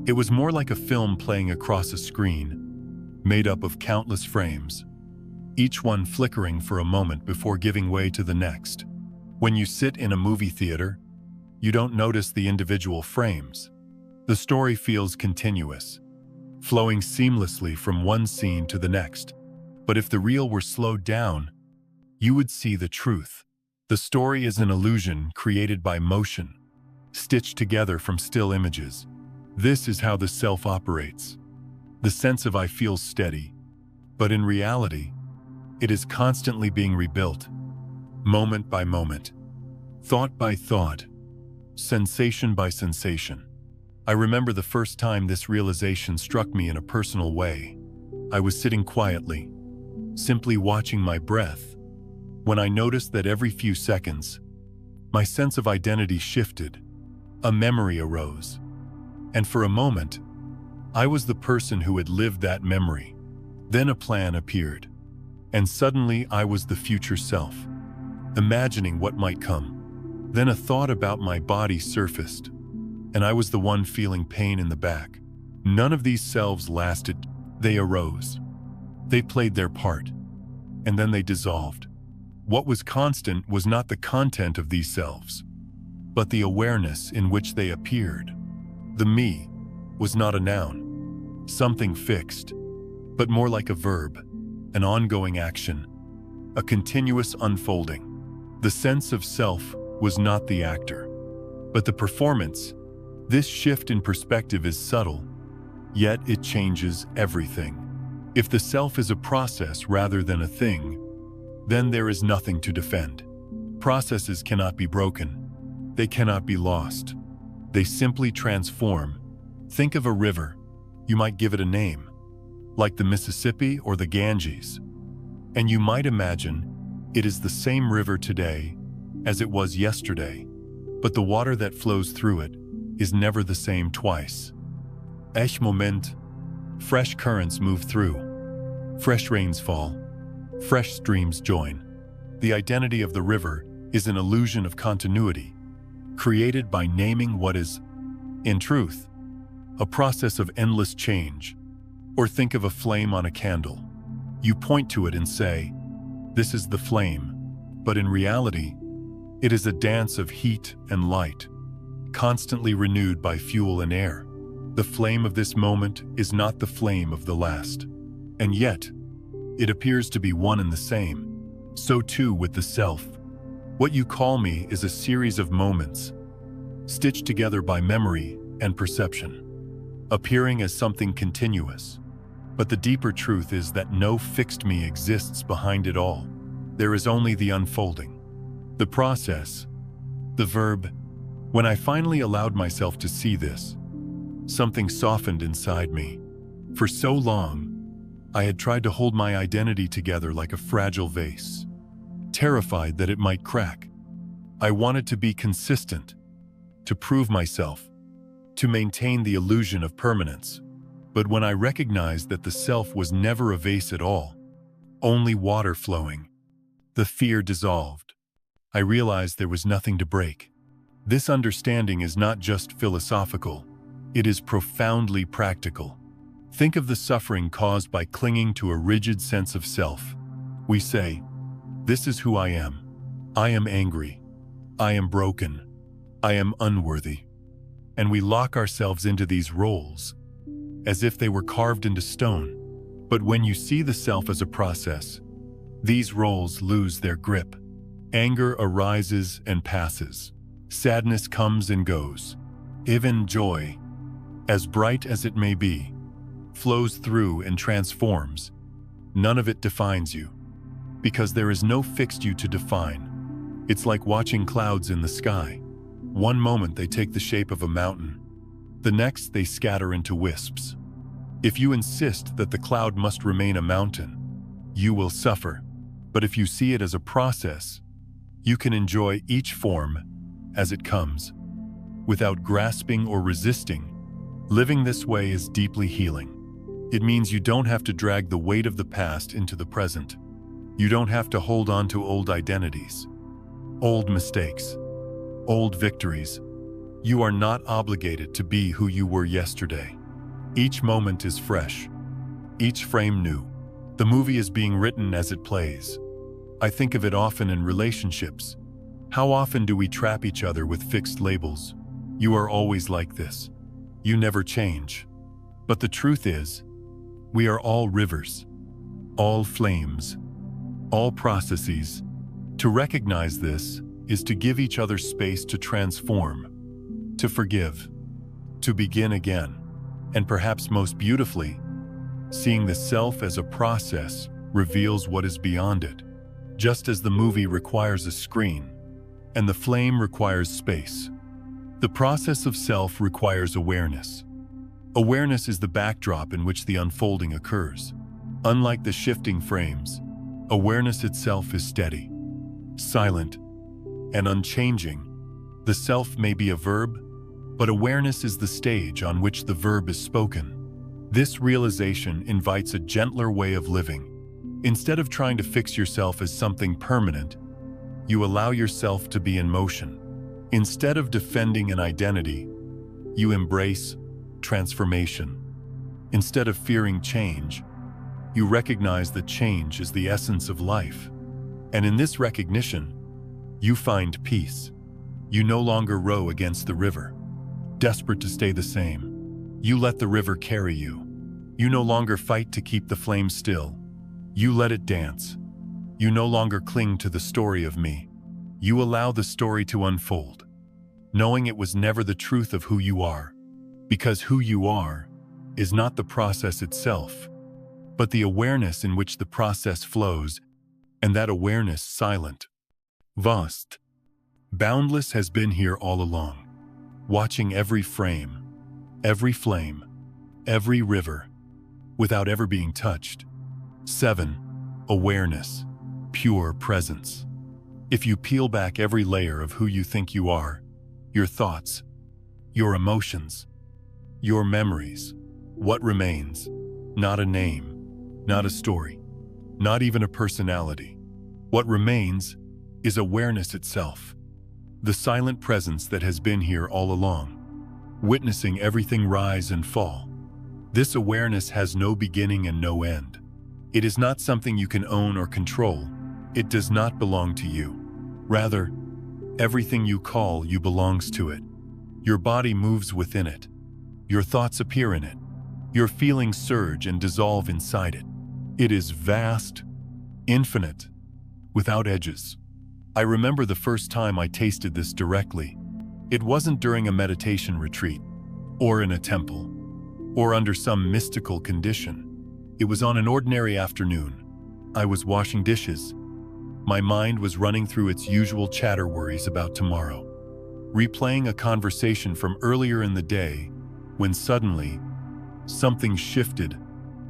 It was more like a film playing across a screen, made up of countless frames, each one flickering for a moment before giving way to the next. When you sit in a movie theater, you don't notice the individual frames. The story feels continuous, flowing seamlessly from one scene to the next. But if the reel were slowed down, you would see the truth. The story is an illusion created by motion, stitched together from still images. This is how the self operates. The sense of I feel steady, but in reality, it is constantly being rebuilt, moment by moment, thought by thought, sensation by sensation. I remember the first time this realization struck me in a personal way. I was sitting quietly, simply watching my breath, when I noticed that every few seconds, my sense of identity shifted, a memory arose, and for a moment, I was the person who had lived that memory. Then a plan appeared, and suddenly I was the future self, imagining what might come. Then a thought about my body surfaced, and I was the one feeling pain in the back. None of these selves lasted. They arose. They played their part, and then they dissolved. What was constant was not the content of these selves, but the awareness in which they appeared. The me was not a noun, something fixed, but more like a verb, an ongoing action, a continuous unfolding. The sense of self was not the actor, but the performance. This shift in perspective is subtle, yet it changes everything. If the self is a process rather than a thing, then there is nothing to defend. Processes cannot be broken. They cannot be lost. They simply transform. Think of a river. You might give it a name, like the Mississippi or the Ganges, and you might imagine it is the same river today as it was yesterday, but the water that flows through it is never the same twice. Each moment, fresh currents move through, fresh rains fall, fresh streams join. The identity of the river is an illusion of continuity, created by naming what is, in truth, a process of endless change. Or think of a flame on a candle. You point to it and say, "This is the flame," but in reality, it is a dance of heat and light, constantly renewed by fuel and air. The flame of this moment is not the flame of the last, and yet, it appears to be one and the same. So too with the self. What you call me is a series of moments, stitched together by memory and perception, appearing as something continuous. But the deeper truth is that no fixed me exists behind it all. There is only the unfolding, the process, the verb. When I finally allowed myself to see this, something softened inside me. For so long, I had tried to hold my identity together like a fragile vase, terrified that it might crack. I wanted to be consistent, to prove myself, to maintain the illusion of permanence. But when I recognized that the self was never a vase at all, only water flowing, the fear dissolved. I realized there was nothing to break. This understanding is not just philosophical, it is profoundly practical. Think of the suffering caused by clinging to a rigid sense of self. We say, "This is who I am. I am angry. I am broken. I am unworthy." And we lock ourselves into these roles, as if they were carved into stone. But when you see the self as a process, these roles lose their grip. Anger arises and passes. Sadness comes and goes. Even joy, as bright as it may be, flows through and transforms. None of it defines you, because there is no fixed you to define. It's like watching clouds in the sky. One moment they take the shape of a mountain. The next they scatter into wisps. If you insist that the cloud must remain a mountain, you will suffer. But if you see it as a process, you can enjoy each form as it comes, without grasping or resisting. Living this way is deeply healing. It means you don't have to drag the weight of the past into the present. You don't have to hold on to old identities, old mistakes, old victories. You are not obligated to be who you were yesterday. Each moment is fresh, each frame new. The movie is being written as it plays. I think of it often in relationships. How often do we trap each other with fixed labels? You are always like this. You never change. But the truth is, we are all rivers, all flames, all processes. To recognize this is to give each other space to transform, to forgive, to begin again. And perhaps most beautifully, seeing the self as a process reveals what is beyond it. Just as the movie requires a screen, and the flame requires space, the process of self requires awareness. Awareness is the backdrop in which the unfolding occurs. Unlike the shifting frames, awareness itself is steady, silent, and unchanging. The self may be a verb, but awareness is the stage on which the verb is spoken. This realization invites a gentler way of living. Instead of trying to fix yourself as something permanent, you allow yourself to be in motion. Instead of defending an identity, you embrace transformation. Instead of fearing change, you recognize that change is the essence of life. And in this recognition, you find peace. You no longer row against the river, desperate to stay the same. You let the river carry you. You no longer fight to keep the flame still. You let it dance. You no longer cling to the story of me. You allow the story to unfold, knowing it was never the truth of who you are, because who you are is not the process itself, but the awareness in which the process flows, and that awareness silent, vast, boundless has been here all along, watching every frame, every flame, every river, without ever being touched. 7. Awareness, pure presence. If you peel back every layer of who you think you are, your thoughts, your emotions, your memories, what remains? Not a name, not a story, not even a personality. What remains is awareness itself, the silent presence that has been here all along, witnessing everything rise and fall. This awareness has no beginning and no end. It is not something you can own or control. It does not belong to you. Rather, everything you call you belongs to it. Your body moves within it. Your thoughts appear in it. Your feelings surge and dissolve inside it. It is vast, infinite, without edges. I remember the first time I tasted this directly. It wasn't during a meditation retreat, or in a temple, or under some mystical condition. It was on an ordinary afternoon. I was washing dishes. My mind was running through its usual chatter worries about tomorrow, replaying a conversation from earlier in the day, when suddenly, something shifted.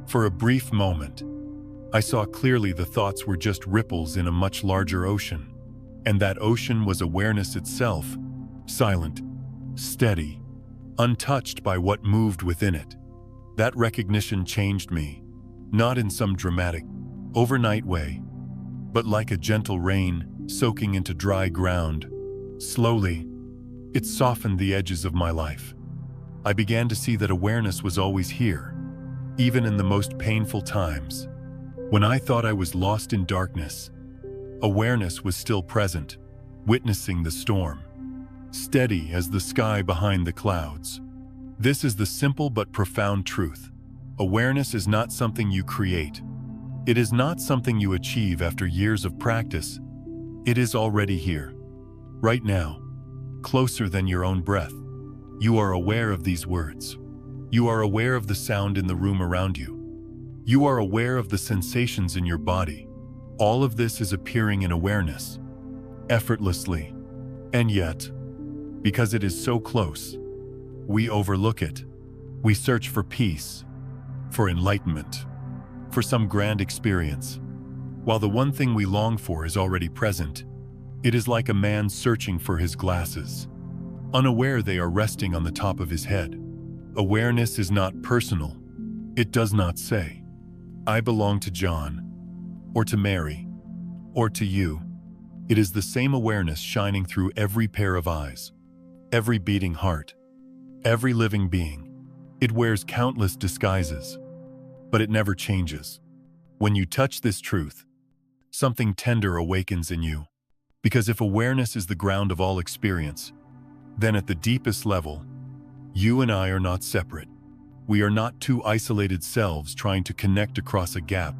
For a brief moment, I saw clearly the thoughts were just ripples in a much larger ocean, and that ocean was awareness itself, silent, steady, untouched by what moved within it. That recognition changed me, not in some dramatic, overnight way, but like a gentle rain soaking into dry ground. Slowly, it softened the edges of my life. I began to see that awareness was always here, even in the most painful times. When I thought I was lost in darkness, awareness was still present, witnessing the storm, steady as the sky behind the clouds. This is the simple but profound truth. Awareness is not something you create. It is not something you achieve after years of practice. It is already here, right now, closer than your own breath. You are aware of these words. You are aware of the sound in the room around you. You are aware of the sensations in your body. All of this is appearing in awareness, effortlessly. And yet, because it is so close, we overlook it. We search for peace, for enlightenment, for some grand experience. While the one thing we long for is already present, it is like a man searching for his glasses, unaware they are resting on the top of his head. Awareness is not personal. It does not say, I belong to John, or to Mary, or to you. It is the same awareness shining through every pair of eyes, every beating heart, every living being. It wears countless disguises, but it never changes. When you touch this truth, something tender awakens in you. Because if awareness is the ground of all experience, then at the deepest level, you and I are not separate. We are not two isolated selves trying to connect across a gap.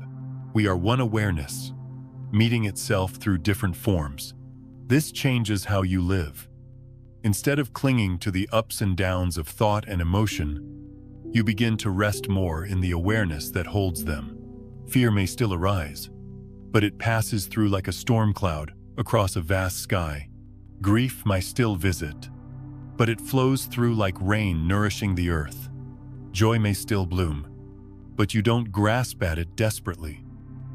We are one awareness, meeting itself through different forms. This changes how you live. Instead of clinging to the ups and downs of thought and emotion, you begin to rest more in the awareness that holds them. Fear may still arise, but it passes through like a storm cloud across a vast sky. Grief may still visit, but it flows through like rain nourishing the earth. Joy may still bloom, but you don't grasp at it desperately.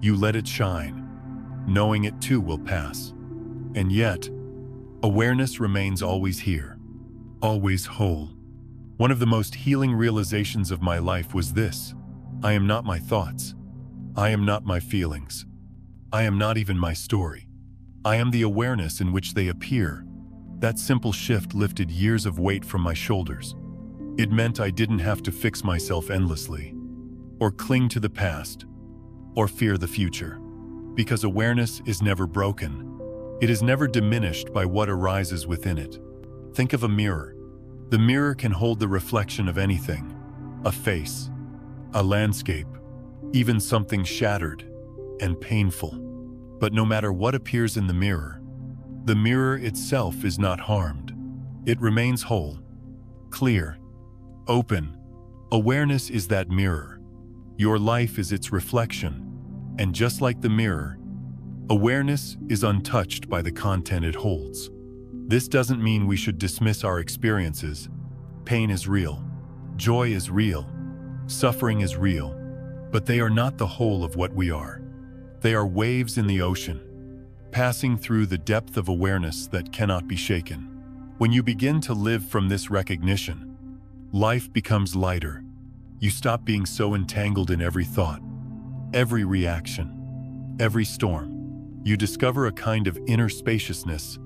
You let it shine, knowing it too will pass. And yet, awareness remains always here, always whole. One of the most healing realizations of my life was this: I am not my thoughts. I am not my feelings. I am not even my story. I am the awareness in which they appear. That simple shift lifted years of weight from my shoulders. It meant I didn't have to fix myself endlessly, or cling to the past, or fear the future. Because awareness is never broken. It is never diminished by what arises within it. Think of a mirror. The mirror can hold the reflection of anything, a face, a landscape, even something shattered and painful. But no matter what appears in the mirror itself is not harmed. It remains whole, clear, open. Awareness is that mirror. Your life is its reflection. And just like the mirror, awareness is untouched by the content it holds. This doesn't mean we should dismiss our experiences. Pain is real. Joy is real. Suffering is real. But they are not the whole of what we are. They are waves in the ocean, passing through the depth of awareness that cannot be shaken. When you begin to live from this recognition, life becomes lighter. You stop being so entangled in every thought, every reaction, every storm. You discover a kind of inner spaciousness,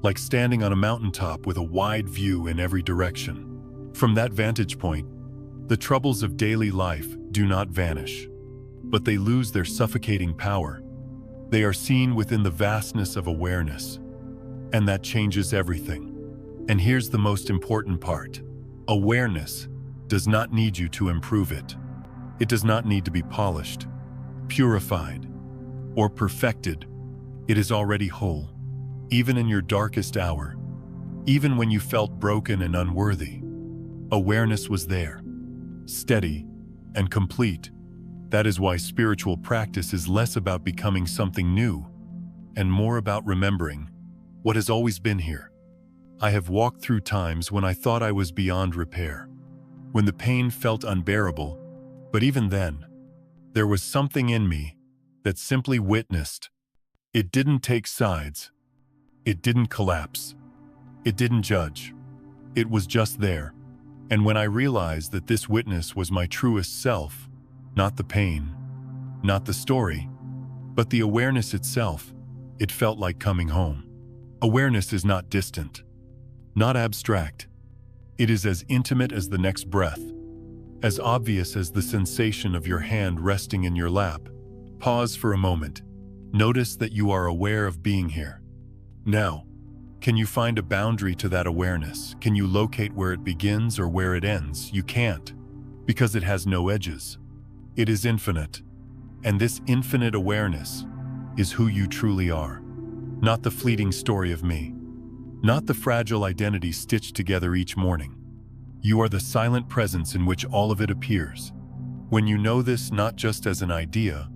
like standing on a mountaintop with a wide view in every direction. From that vantage point, the troubles of daily life do not vanish, but they lose their suffocating power. They are seen within the vastness of awareness, and that changes everything. And here's the most important part. Awareness does not need you to improve it. It does not need to be polished, purified, or perfected. It is already whole. Even in your darkest hour, even when you felt broken and unworthy, awareness was there, steady and complete. That is why spiritual practice is less about becoming something new and more about remembering what has always been here. I have walked through times when I thought I was beyond repair, when the pain felt unbearable, but even then, there was something in me that simply witnessed. It didn't take sides. It didn't collapse. It didn't judge. It was just there. And when I realized that this witness was my truest self, not the pain, not the story, but the awareness itself, it felt like coming home. Awareness is not distant, not abstract. It is as intimate as the next breath, as obvious as the sensation of your hand resting in your lap. Pause for a moment. Notice that you are aware of being here. Now, can you find a boundary to that awareness? Can you locate where it begins or where it ends? You can't, because it has no edges. It is infinite, and this infinite awareness is who you truly are. Not the fleeting story of me, not the fragile identity stitched together each morning. You are the silent presence in which all of it appears. When you know this not just as an idea,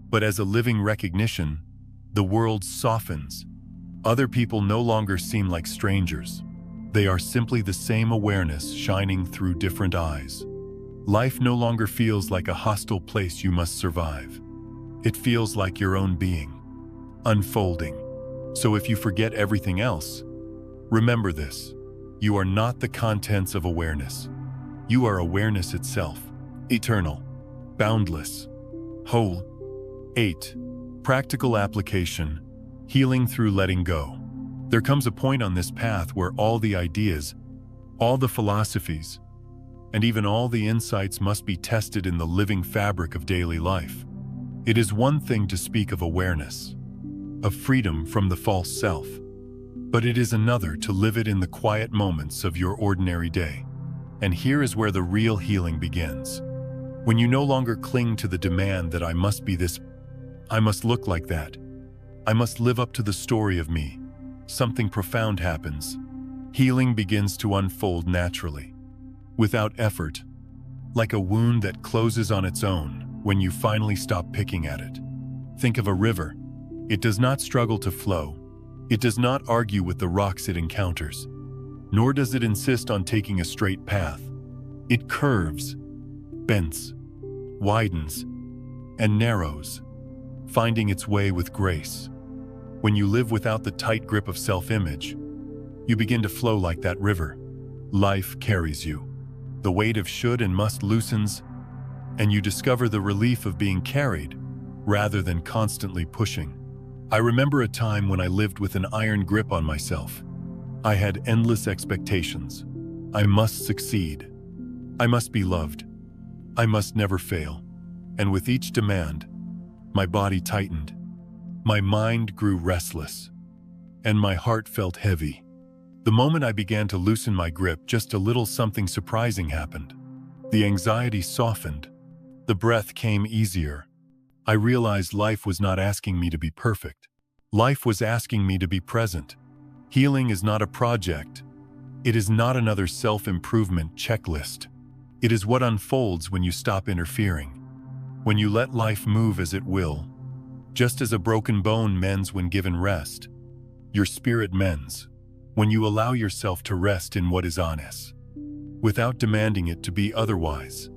but as a living recognition, the world softens. Other people no longer seem like strangers. They are simply the same awareness shining through different eyes. Life no longer feels like a hostile place you must survive. It feels like your own being, unfolding. So if you forget everything else, remember this. You are not the contents of awareness. You are awareness itself, eternal, boundless, whole. 8. Practical application. Healing through letting go. There comes a point on this path where all the ideas, all the philosophies, and even all the insights must be tested in the living fabric of daily life. It is one thing to speak of awareness, of freedom from the false self, but it is another to live it in the quiet moments of your ordinary day. And here is where the real healing begins. When you no longer cling to the demand that I must be this, I must look like that, I must live up to the story of me, something profound happens. Healing begins to unfold naturally, without effort, like a wound that closes on its own when you finally stop picking at it. Think of a river. It does not struggle to flow. It does not argue with the rocks it encounters, nor does it insist on taking a straight path. It curves, bends, widens, and narrows, finding its way with grace. When you live without the tight grip of self-image, you begin to flow like that river. Life carries you. The weight of should and must loosens, and you discover the relief of being carried rather than constantly pushing. I remember a time when I lived with an iron grip on myself. I had endless expectations. I must succeed. I must be loved. I must never fail. And with each demand, my body tightened. My mind grew restless. and my heart felt heavy. The moment I began to loosen my grip, just a little something surprising happened. The anxiety softened. The breath came easier. I realized life was not asking me to be perfect. Life was asking me to be present. Healing is not a project. It is not another self-improvement checklist. It is what unfolds when you stop interfering. When you let life move as it will. Just as a broken bone mends when given rest, your spirit mends when you allow yourself to rest in what is honest, without demanding it to be otherwise.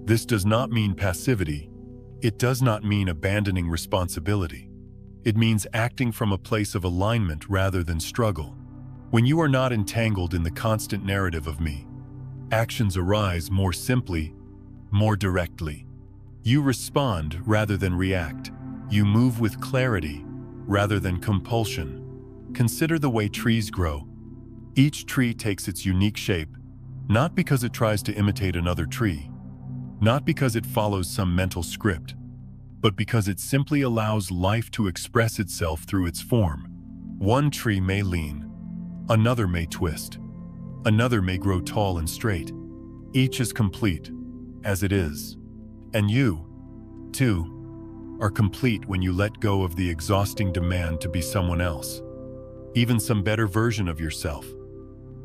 This does not mean passivity. It does not mean abandoning responsibility. It means acting from a place of alignment rather than struggle. When you are not entangled in the constant narrative of me, actions arise more simply, more directly. You respond rather than react. You move with clarity rather than compulsion. Consider the way trees grow. Each tree takes its unique shape, not because it tries to imitate another tree, not because it follows some mental script, but because it simply allows life to express itself through its form. One tree may lean, another may twist, another may grow tall and straight. Each is complete, as it is. And you, too, are complete when you let go of the exhausting demand to be someone else, even some better version of yourself.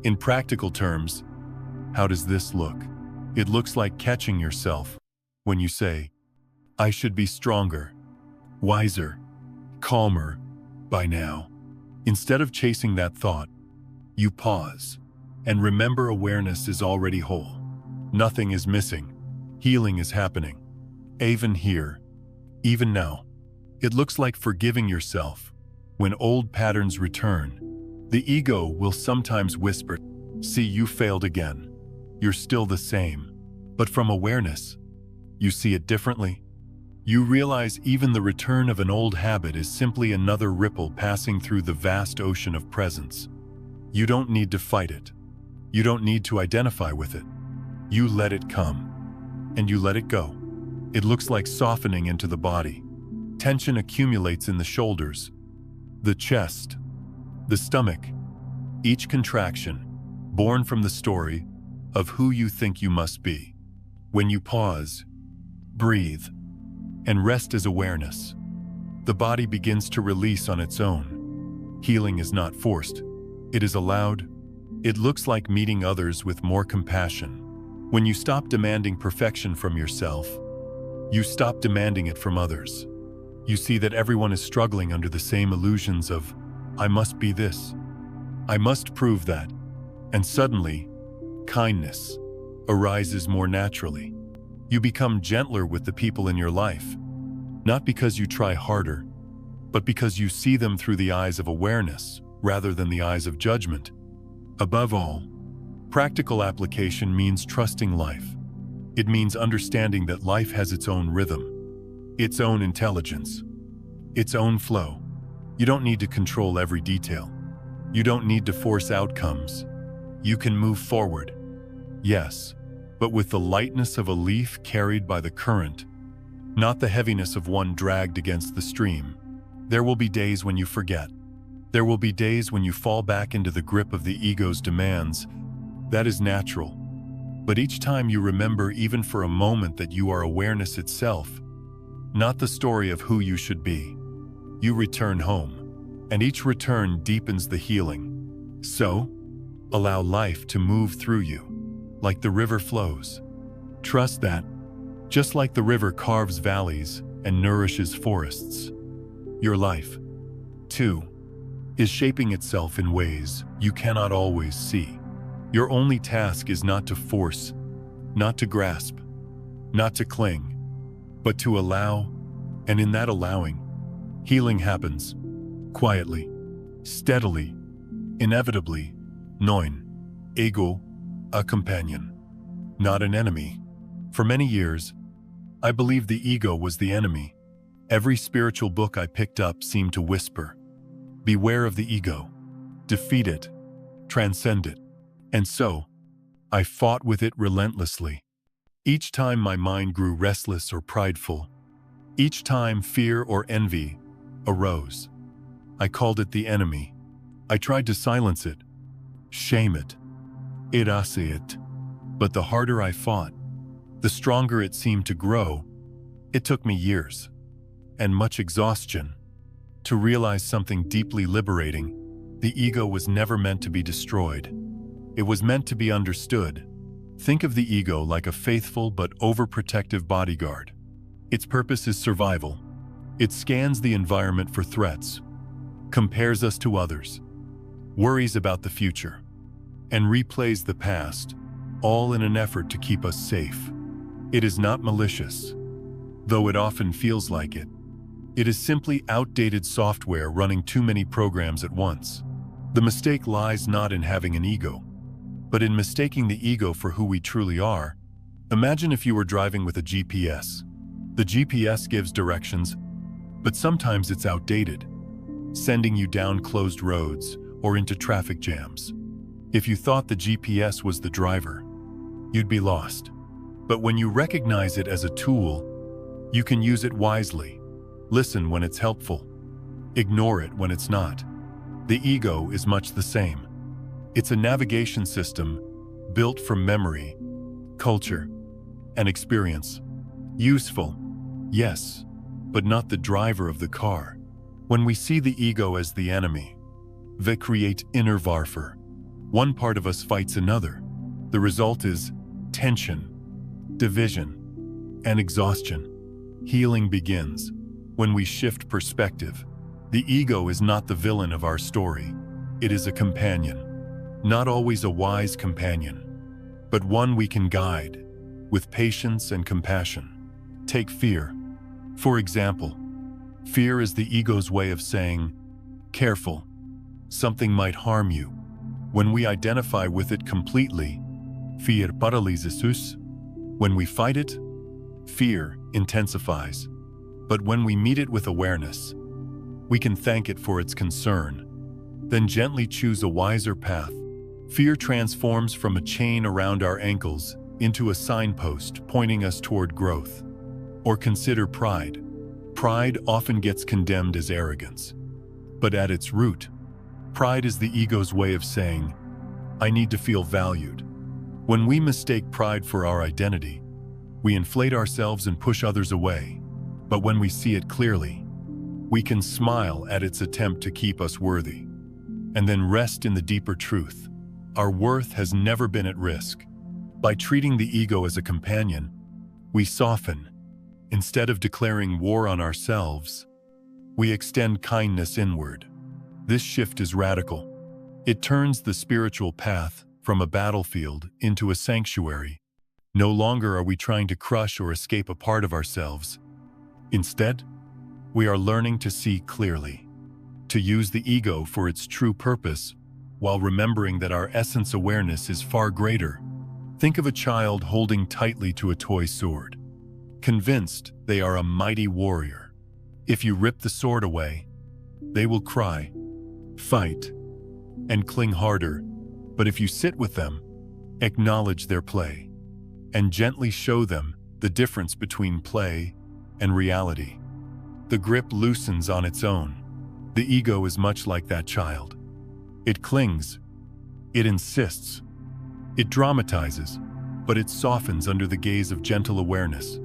In practical terms, how does this look? It looks like catching yourself when you say, I should be stronger, wiser, calmer by now. Instead of chasing that thought, you pause and remember awareness is already whole. Nothing is missing. Healing is happening. Even here, even now. It looks like forgiving yourself. When old patterns return, the ego will sometimes whisper, see, you failed again. You're still the same. But from awareness, you see it differently. You realize even the return of an old habit is simply another ripple passing through the vast ocean of presence. You don't need to fight it. You don't need to identify with it. You let it come, and you let it go. It looks like softening into the body. Tension accumulates in the shoulders, the chest, the stomach. Each contraction, born from the story of who you think you must be. When you pause, breathe, and rest as awareness, the body begins to release on its own. Healing is not forced. It is allowed. It looks like meeting others with more compassion. When you stop demanding perfection from yourself, you stop demanding it from others. You see that everyone is struggling under the same illusions of, I must be this. I must prove that. And suddenly, kindness arises more naturally. You become gentler with the people in your life, not because you try harder, but because you see them through the eyes of awareness rather than the eyes of judgment. Above all, practical application means trusting life. It means understanding that life has its own rhythm, its own intelligence, its own flow. You don't need to control every detail. You don't need to force outcomes. You can move forward, yes, but with the lightness of a leaf carried by the current, not the heaviness of one dragged against the stream. There will be days when you forget. There will be days when you fall back into the grip of the ego's demands. That is natural. But each time you remember, even for a moment, that you are awareness itself, not the story of who you should be, you return home, and each return deepens the healing. So, allow life to move through you, like the river flows. Trust that, just like the river carves valleys and nourishes forests, your life, too, is shaping itself in ways you cannot always see. Your only task is not to force, not to grasp, not to cling, but to allow, and in that allowing, healing happens, quietly, steadily, inevitably. Ego, a companion, not an enemy. For many years, I believed the ego was the enemy. Every spiritual book I picked up seemed to whisper, beware of the ego, defeat it, transcend it. And so, I fought with it relentlessly. Each time my mind grew restless or prideful, each time fear or envy arose, I called it the enemy, I tried to silence it, shame it, erase it. But the harder I fought, the stronger it seemed to grow. It took me years, and much exhaustion, to realize something deeply liberating. The ego was never meant to be destroyed. It was meant to be understood. Think of the ego like a faithful but overprotective bodyguard. Its purpose is survival. It scans the environment for threats, compares us to others, worries about the future, and replays the past, all in an effort to keep us safe. It is not malicious, though it often feels like it. It is simply outdated software running too many programs at once. The mistake lies not in having an ego, but in mistaking the ego for who we truly are. Imagine if you were driving with a GPS. The GPS gives directions, but sometimes it's outdated, sending you down closed roads or into traffic jams. If you thought the GPS was the driver, you'd be lost. But when you recognize it as a tool, you can use it wisely. Listen when it's helpful. Ignore it when it's not. The ego is much the same. It's a navigation system built from memory, culture, and experience. Useful, yes, but not the driver of the car. When we see the ego as the enemy, we create inner warfare. One part of us fights another. The result is tension, division, and exhaustion. Healing begins when we shift perspective. The ego is not the villain of our story. It is a companion. Not always a wise companion, but one we can guide with patience and compassion. Take fear. For example, fear is the ego's way of saying, "Careful, something might harm you." When we identify with it completely, fear paralyzes us. When we fight it, fear intensifies. But when we meet it with awareness, we can thank it for its concern, then gently choose a wiser path. Fear transforms from a chain around our ankles into a signpost pointing us toward growth. Or consider pride. Pride often gets condemned as arrogance. But at its root, pride is the ego's way of saying, "I need to feel valued." When we mistake pride for our identity, we inflate ourselves and push others away. But when we see it clearly, we can smile at its attempt to keep us worthy, and then rest in the deeper truth. Our worth has never been at risk. By treating the ego as a companion, we soften. Instead of declaring war on ourselves, we extend kindness inward. This shift is radical. It turns the spiritual path from a battlefield into a sanctuary. No longer are we trying to crush or escape a part of ourselves. Instead, we are learning to see clearly, to use the ego for its true purpose, while remembering that our essence awareness is far greater. Think of a child holding tightly to a toy sword, convinced they are a mighty warrior. If you rip the sword away, they will cry, fight, and cling harder. But if you sit with them, acknowledge their play, and gently show them the difference between play and reality, the grip loosens on its own. The ego is much like that child. It clings, it insists, it dramatizes, but it softens under the gaze of gentle awareness.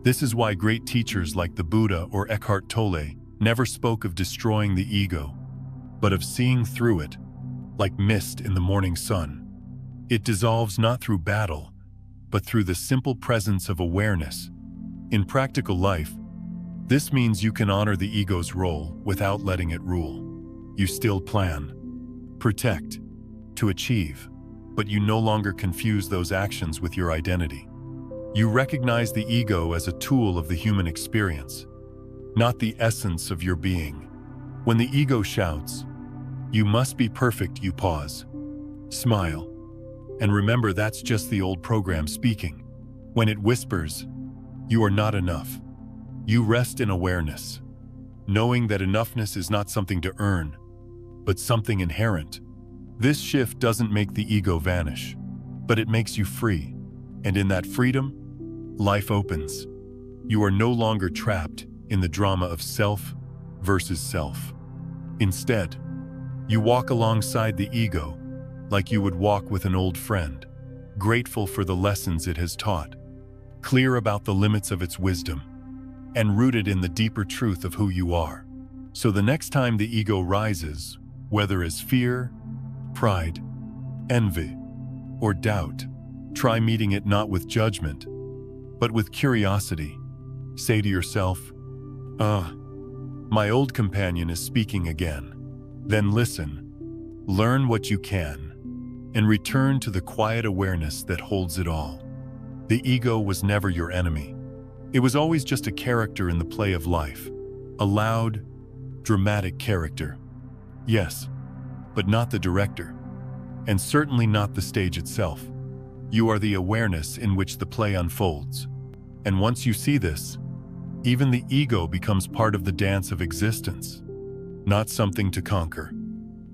This is why great teachers like the Buddha or Eckhart Tolle never spoke of destroying the ego, but of seeing through it, like mist in the morning sun. It dissolves not through battle, but through the simple presence of awareness. In practical life, this means you can honor the ego's role without letting it rule. You still plan, protect, to achieve, but you no longer confuse those actions with your identity. You recognize the ego as a tool of the human experience, not the essence of your being. When the ego shouts, "You must be perfect," you pause, smile, and remember that's just the old program speaking. When it whispers, "You are not enough," you rest in awareness, knowing that enoughness is not something to earn, but something inherent. This shift doesn't make the ego vanish, but it makes you free. And in that freedom, life opens. You are no longer trapped in the drama of self versus self. Instead, You walk alongside the ego, like you would walk with an old friend, grateful for the lessons it has taught, clear about the limits of its wisdom, and rooted in the deeper truth of who you are. So the next time the ego rises, whether as fear, pride, envy, or doubt, try meeting it not with judgment, but with curiosity. Say to yourself, my old companion is speaking again. Then listen, learn what you can, and return to the quiet awareness that holds it all. The ego was never your enemy. It was always just a character in the play of life, a loud, dramatic character. Yes, but not the director, and certainly not the stage itself. You are the awareness in which the play unfolds. And once you see this, even the ego becomes part of the dance of existence. Not something to conquer,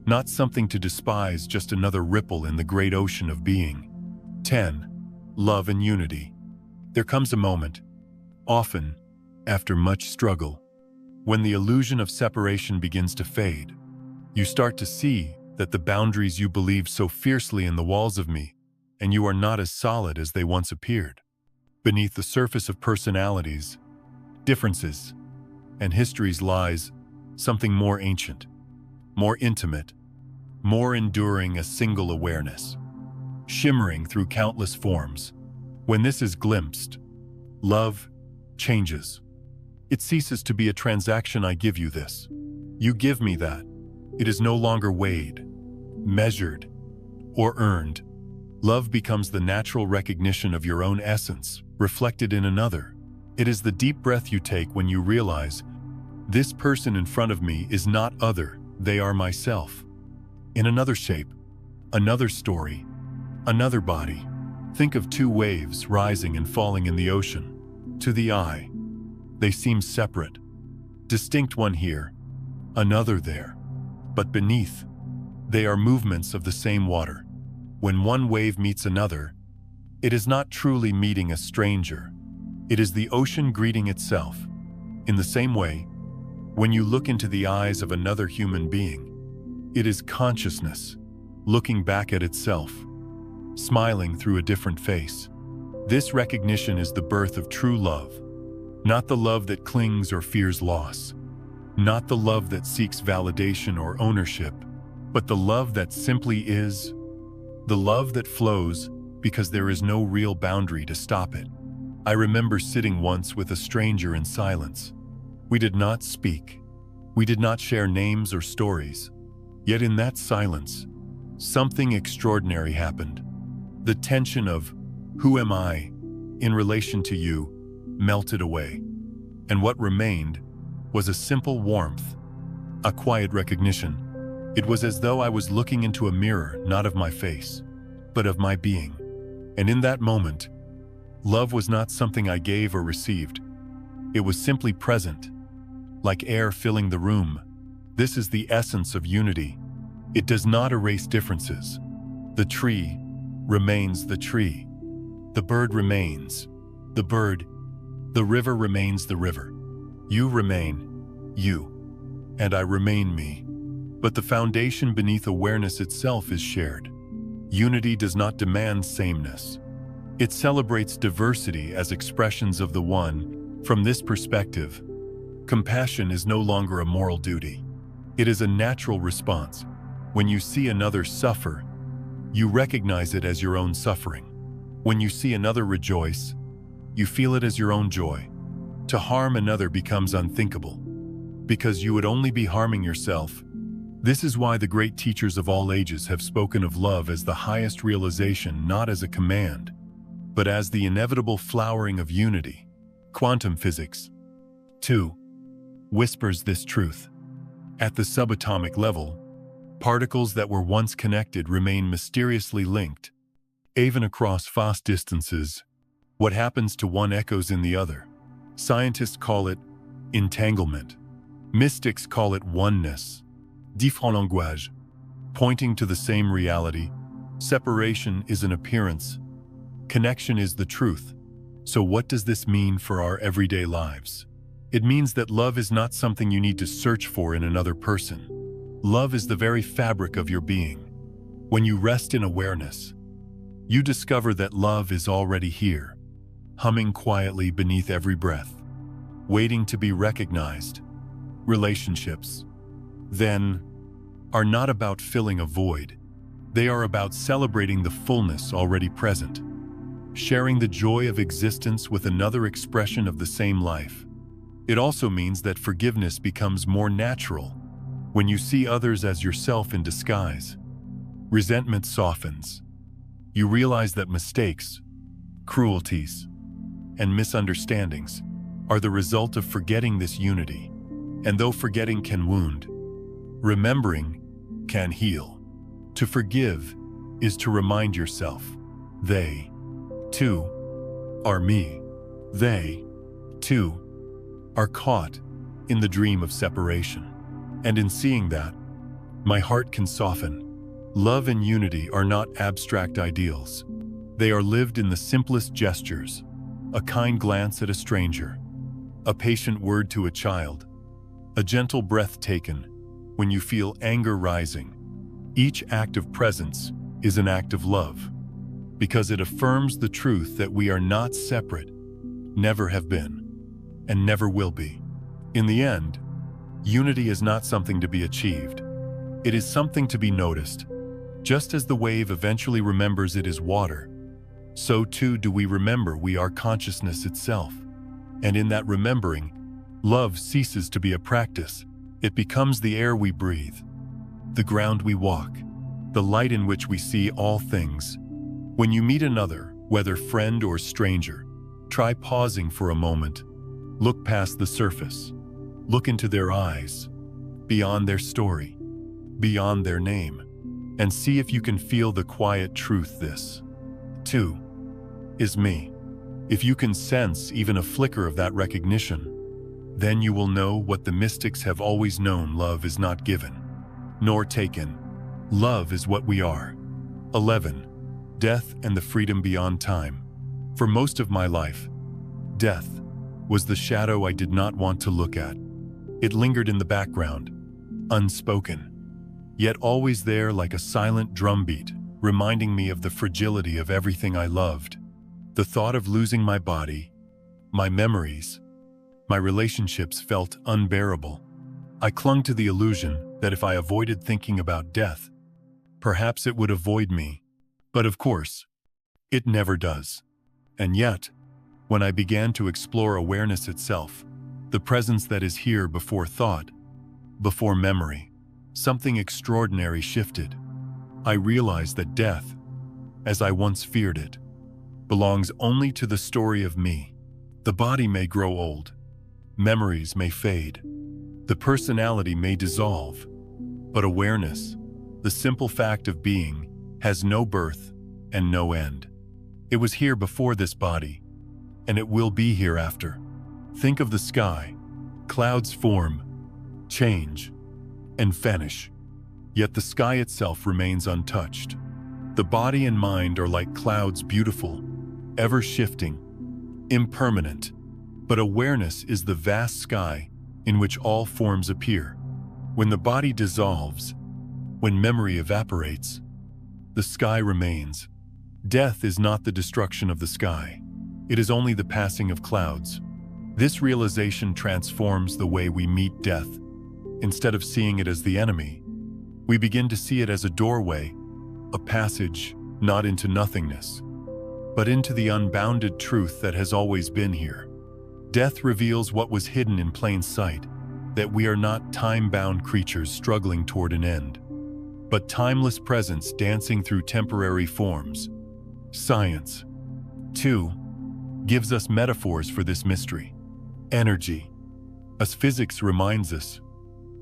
not something to despise, just another ripple in the great ocean of being. 10. Love and unity. There comes a moment, often after much struggle, when the illusion of separation begins to fade. You start to see that the boundaries you believed so fiercely in the walls of me, and you are not as solid as they once appeared. Beneath the surface of personalities, differences, and histories lies something more ancient, more intimate, more enduring, a single awareness, shimmering through countless forms. When this is glimpsed, love changes. It ceases to be a transaction. I give you this. You give me that. It is no longer weighed, measured, or earned. Love becomes the natural recognition of your own essence, reflected in another. It is the deep breath you take when you realize, this person in front of me is not other, they are myself. In another shape, another story, another body. Think of two waves rising and falling in the ocean. To the eye, they seem separate, distinct, one here, another there. But beneath, they are movements of the same water. When one wave meets another, it is not truly meeting a stranger. It is the ocean greeting itself. In the same way, when you look into the eyes of another human being, it is consciousness looking back at itself, smiling through a different face. This recognition is the birth of true love, not the love that clings or fears loss, not the love that seeks validation or ownership, but the love that simply is, the love that flows because there is no real boundary to stop it. I remember sitting once with a stranger in silence. We did not speak. We did not share names or stories. Yet in that silence, something extraordinary happened. The tension of, who am I in relation to you, melted away. And what remained was a simple warmth, a quiet recognition. It was as though I was looking into a mirror, not of my face, but of my being. And in that moment, love was not something I gave or received. It was simply present, like air filling the room. This is the essence of unity. It does not erase differences. The tree remains the tree. The bird remains the bird. The river remains the river. You remain you, and I remain me. But the foundation beneath awareness itself is shared. Unity does not demand sameness. It celebrates diversity as expressions of the one. From this perspective, compassion is no longer a moral duty. It is a natural response. When you see another suffer, you recognize it as your own suffering. When you see another rejoice, you feel it as your own joy. To harm another becomes unthinkable, because you would only be harming yourself. This is why the great teachers of all ages have spoken of love as the highest realization, not as a command, but as the inevitable flowering of unity. Quantum physics, 2, whispers this truth. At the subatomic level, particles that were once connected remain mysteriously linked. Even across vast distances, what happens to one echoes in the other. Scientists call it entanglement. Mystics call it oneness. Différents langages, pointing to the same reality. Separation is an appearance. Connection is the truth. So what does this mean for our everyday lives? It means that love is not something you need to search for in another person. Love is the very fabric of your being. When you rest in awareness, you discover that love is already here, humming quietly beneath every breath, waiting to be recognized. Relationships, then, are not about filling a void. They are about celebrating the fullness already present, sharing the joy of existence with another expression of the same life. It also means that forgiveness becomes more natural when you see others as yourself in disguise. Resentment softens. You realize that mistakes, cruelties, and misunderstandings are the result of forgetting this unity. And though forgetting can wound, remembering can heal. To forgive is to remind yourself, they, too, are me. They, too, are caught in the dream of separation. And in seeing that, my heart can soften. Love and unity are not abstract ideals. They are lived in the simplest gestures: a kind glance at a stranger, a patient word to a child, a gentle breath taken when you feel anger rising. Each act of presence is an act of love, because it affirms the truth that we are not separate, never have been, and never will be. In the end, unity is not something to be achieved. It is something to be noticed. Just as the wave eventually remembers it is water, so too do we remember we are consciousness itself. And in that remembering, love ceases to be a practice. It becomes the air we breathe, the ground we walk, the light in which we see all things. When you meet another, whether friend or stranger, try pausing for a moment. Look past the surface. Look into their eyes, beyond their story, beyond their name, and see if you can feel the quiet truth. This, too, is me. If you can sense even a flicker of that recognition, then you will know what the mystics have always known: love is not given, nor taken. Love is what we are. 11. Death and the freedom beyond time. For most of my life, death was the shadow I did not want to look at. It lingered in the background, unspoken, yet always there like a silent drumbeat, reminding me of the fragility of everything I loved. The thought of losing my body, my memories, my relationships felt unbearable. I clung to the illusion that if I avoided thinking about death, perhaps it would avoid me. But of course, it never does. And yet, when I began to explore awareness itself, the presence that is here before thought, before memory, something extraordinary shifted. I realized that death, as I once feared it, belongs only to the story of me. The body may grow old, memories may fade, the personality may dissolve, but awareness, the simple fact of being, has no birth and no end. It was here before this body, and it will be hereafter. Think of the sky. Clouds form, change, and vanish, yet the sky itself remains untouched. The body and mind are like clouds, beautiful, ever shifting, impermanent, but awareness is the vast sky in which all forms appear. When the body dissolves, when memory evaporates, the sky remains. Death is not the destruction of the sky. It is only the passing of clouds. This realization transforms the way we meet death. Instead of seeing it as the enemy, we begin to see it as a doorway, a passage not into nothingness, but into the unbounded truth that has always been here. Death reveals what was hidden in plain sight, that we are not time-bound creatures struggling toward an end, but timeless presence dancing through temporary forms. Science, too, gives us metaphors for this mystery. Energy, as physics reminds us,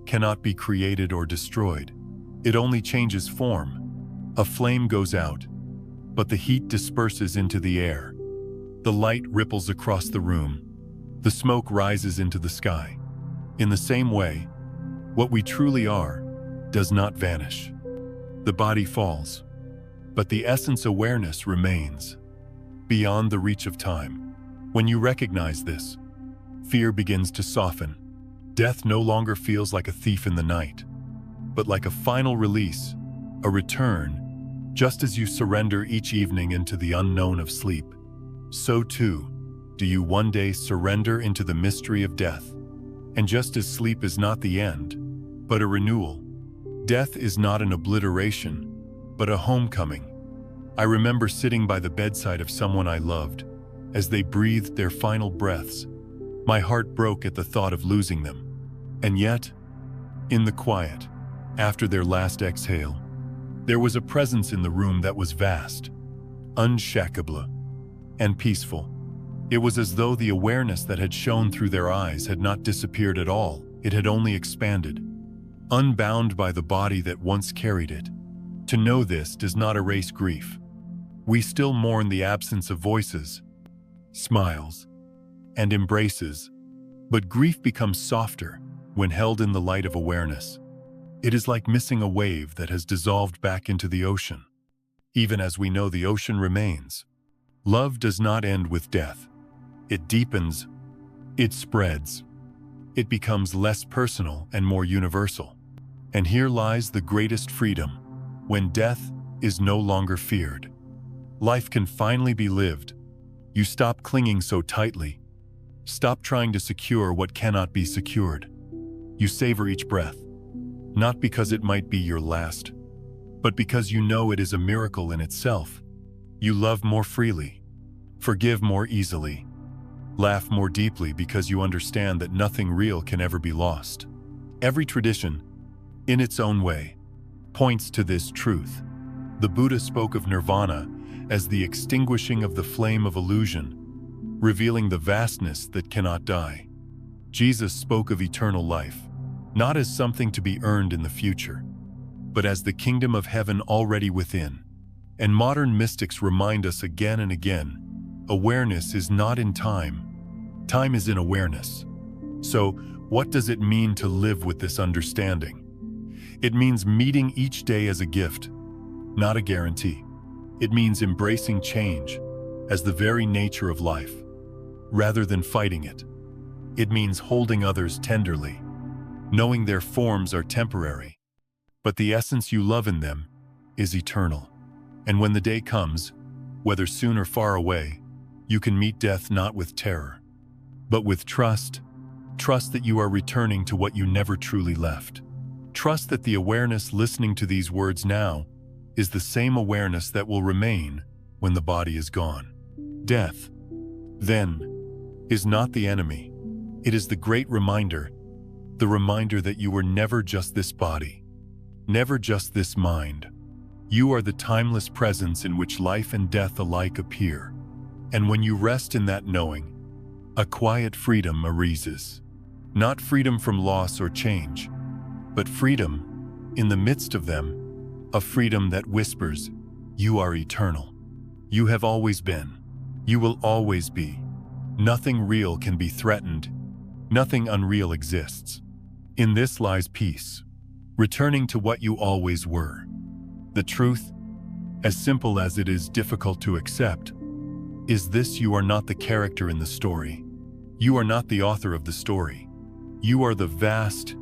cannot be created or destroyed. It only changes form. A flame goes out, but the heat disperses into the air. The light ripples across the room. The smoke rises into the sky. In the same way, what we truly are does not vanish. The body falls, but the essence awareness remains, beyond the reach of time. When you recognize this, fear begins to soften. Death no longer feels like a thief in the night. but like a final release, a return, just as you surrender each evening into the unknown of sleep. So too, do you one day surrender into the mystery of death. And just as sleep is not the end, but a renewal, death is not an obliteration, but a homecoming. I remember sitting by the bedside of someone I loved. As they breathed their final breaths, my heart broke at the thought of losing them. And yet, in the quiet, after their last exhale, there was a presence in the room that was vast, unshakable, and peaceful. It was as though the awareness that had shone through their eyes had not disappeared at all. It had only expanded, unbound by the body that once carried it. To know this does not erase grief. We still mourn the absence of voices, smiles, and embraces, but grief becomes softer when held in the light of awareness. It is like missing a wave that has dissolved back into the ocean. Even as we know the ocean remains, love does not end with death. It deepens, it spreads, it becomes less personal and more universal. And here lies the greatest freedom, when death is no longer feared. Life can finally be lived. You stop clinging so tightly. Stop trying to secure what cannot be secured. You savor each breath, not because it might be your last, but because you know it is a miracle in itself. You love more freely, forgive more easily, laugh more deeply because you understand that nothing real can ever be lost. Every tradition, in its own way, points to this truth. The Buddha spoke of nirvana as the extinguishing of the flame of illusion, revealing the vastness that cannot die. Jesus spoke of eternal life, not as something to be earned in the future, but as the kingdom of heaven already within. And modern mystics remind us again and again, awareness is not in time. Time is in awareness. So, what does it mean to live with this understanding? It means meeting each day as a gift, not a guarantee. It means embracing change as the very nature of life, rather than fighting it. It means holding others tenderly, knowing their forms are temporary, but the essence you love in them is eternal. And when the day comes, whether soon or far away, you can meet death not with terror, but with trust. Trust that you are returning to what you never truly left. Trust that the awareness listening to these words now is the same awareness that will remain when the body is gone. Death, then, is not the enemy. It is the great reminder, the reminder that you were never just this body, never just this mind. You are the timeless presence in which life and death alike appear. And when you rest in that knowing, a quiet freedom arises. Not freedom from loss or change, but freedom, in the midst of them, a freedom that whispers, you are eternal. You have always been. You will always be. Nothing real can be threatened. Nothing unreal exists. In this lies peace, returning to what you always were. The truth, as simple as it is difficult to accept, is this: you are not the character in the story. You are not the author of the story. You are the vast,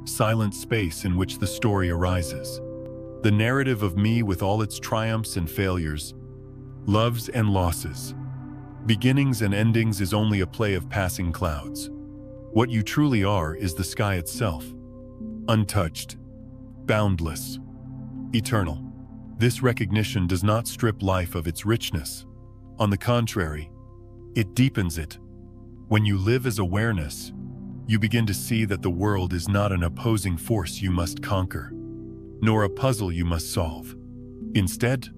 silent space in which the story arises. The narrative of me with all its triumphs and failures, loves and losses, beginnings and endings is only a play of passing clouds. What you truly are is the sky itself, untouched, boundless, eternal. This recognition does not strip life of its richness. On the contrary, it deepens it. When you live as awareness, you begin to see that the world is not an opposing force you must conquer, nor a puzzle you must solve. Instead,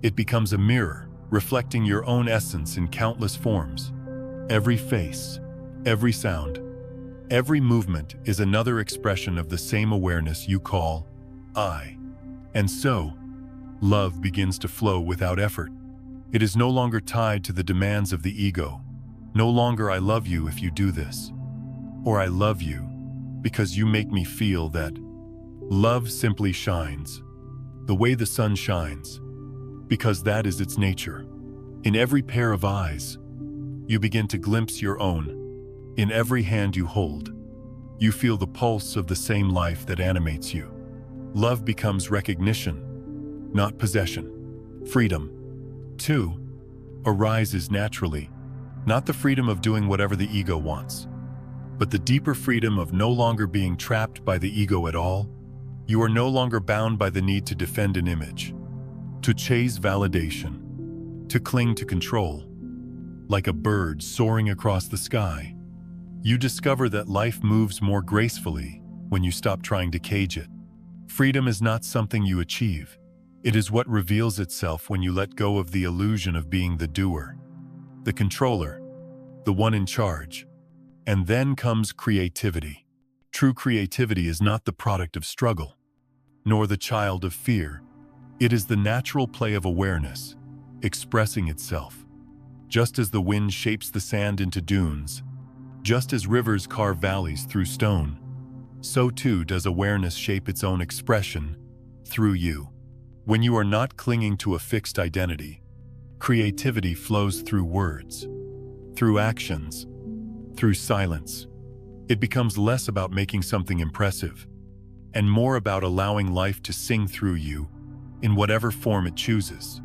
it becomes a mirror, reflecting your own essence in countless forms. Every face, every sound, every movement is another expression of the same awareness you call I. And so, love begins to flow without effort. It is no longer tied to the demands of the ego. No longer I love you if you do this, or I love you because you make me feel that. Love simply shines, the way the sun shines, because that is its nature. In every pair of eyes, you begin to glimpse your own. In every hand you hold, you feel the pulse of the same life that animates you. Love becomes recognition, not possession. Freedom, too, arises naturally, not the freedom of doing whatever the ego wants, but the deeper freedom of no longer being trapped by the ego at all. You are no longer bound by the need to defend an image, to chase validation, to cling to control. Like a bird soaring across the sky, you discover that life moves more gracefully when you stop trying to cage it. Freedom is not something you achieve. It is what reveals itself when you let go of the illusion of being the doer, the controller, the one in charge. And then comes creativity. True creativity is not the product of struggle, nor the child of fear. It is the natural play of awareness, expressing itself. Just as the wind shapes the sand into dunes, just as rivers carve valleys through stone, so too does awareness shape its own expression through you. When you are not clinging to a fixed identity, creativity flows through words, through actions, through silence. It becomes less about making something impressive and more about allowing life to sing through you in whatever form it chooses.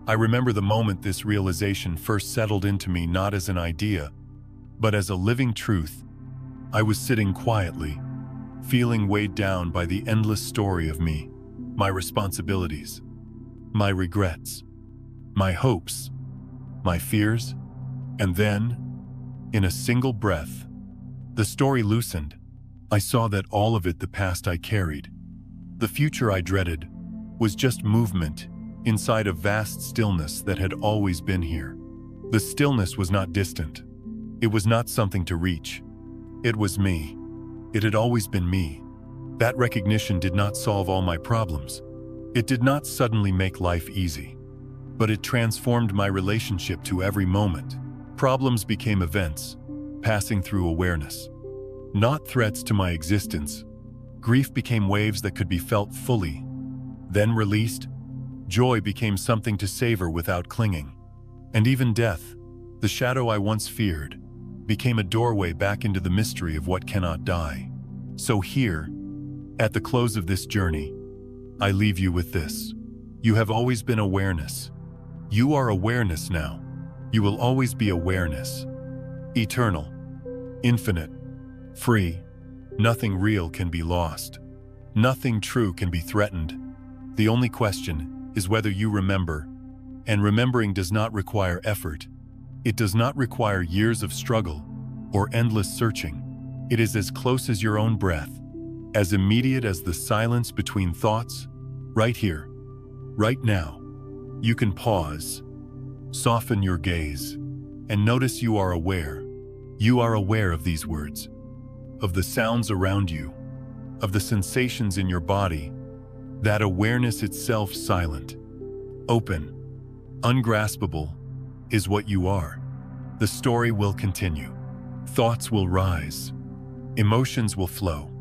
I remember the moment this realization first settled into me, not as an idea, but as a living truth. I was sitting quietly, feeling weighed down by the endless story of me, my responsibilities, my regrets, my hopes, my fears, and then, in a single breath, the story loosened. I saw that all of it, the past I carried, the future I dreaded, was just movement inside a vast stillness that had always been here. The stillness was not distant. It was not something to reach. It was me. It had always been me. That recognition did not solve all my problems. It did not suddenly make life easy, but it transformed my relationship to every moment. Problems became events, passing through awareness, not threats to my existence. Grief became waves that could be felt fully, then released. Joy became something to savor without clinging. And even death, the shadow I once feared, became a doorway back into the mystery of what cannot die. So here, at the close of this journey, I leave you with this. You have always been awareness. You are awareness now. You will always be awareness. Eternal, infinite, free. Nothing real can be lost. Nothing true can be threatened. The only question is whether you remember. And remembering does not require effort. It does not require years of struggle or endless searching. It is as close as your own breath, as immediate as the silence between thoughts, right here, right now. You can pause, soften your gaze, and notice you are aware. You are aware of these words, of the sounds around you, of the sensations in your body. That awareness itself, silent, open, ungraspable, is what you are. The story will continue. Thoughts will rise. Emotions will flow.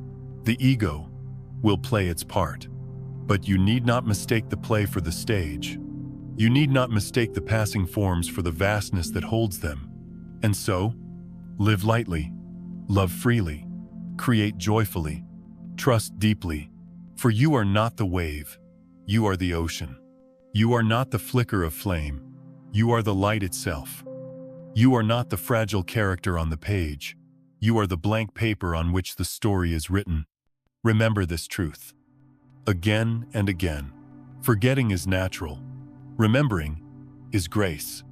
The ego will play its part. But you need not mistake the play for the stage. You need not mistake the passing forms for the vastness that holds them. And so, live lightly, love freely, create joyfully, trust deeply, for you are not the wave, you are the ocean. You are not the flicker of flame, you are the light itself. You are not the fragile character on the page, you are the blank paper on which the story is written. Remember this truth. Again and again. Forgetting is natural. Remembering is grace.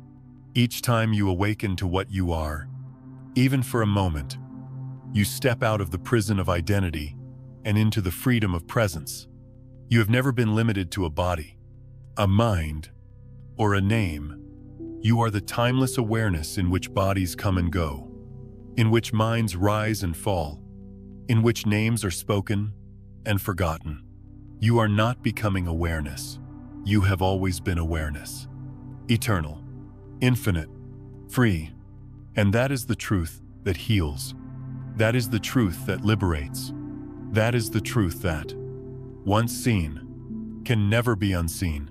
Each time you awaken to what you are, even for a moment, you step out of the prison of identity and into the freedom of presence. You have never been limited to a body, a mind, or a name. You are the timeless awareness in which bodies come and go, in which minds rise and fall, in which names are spoken and forgotten. You are not becoming awareness. You have always been awareness. Eternal, infinite, free. And that is the truth that heals. That is the truth that liberates. That is the truth that, once seen, can never be unseen.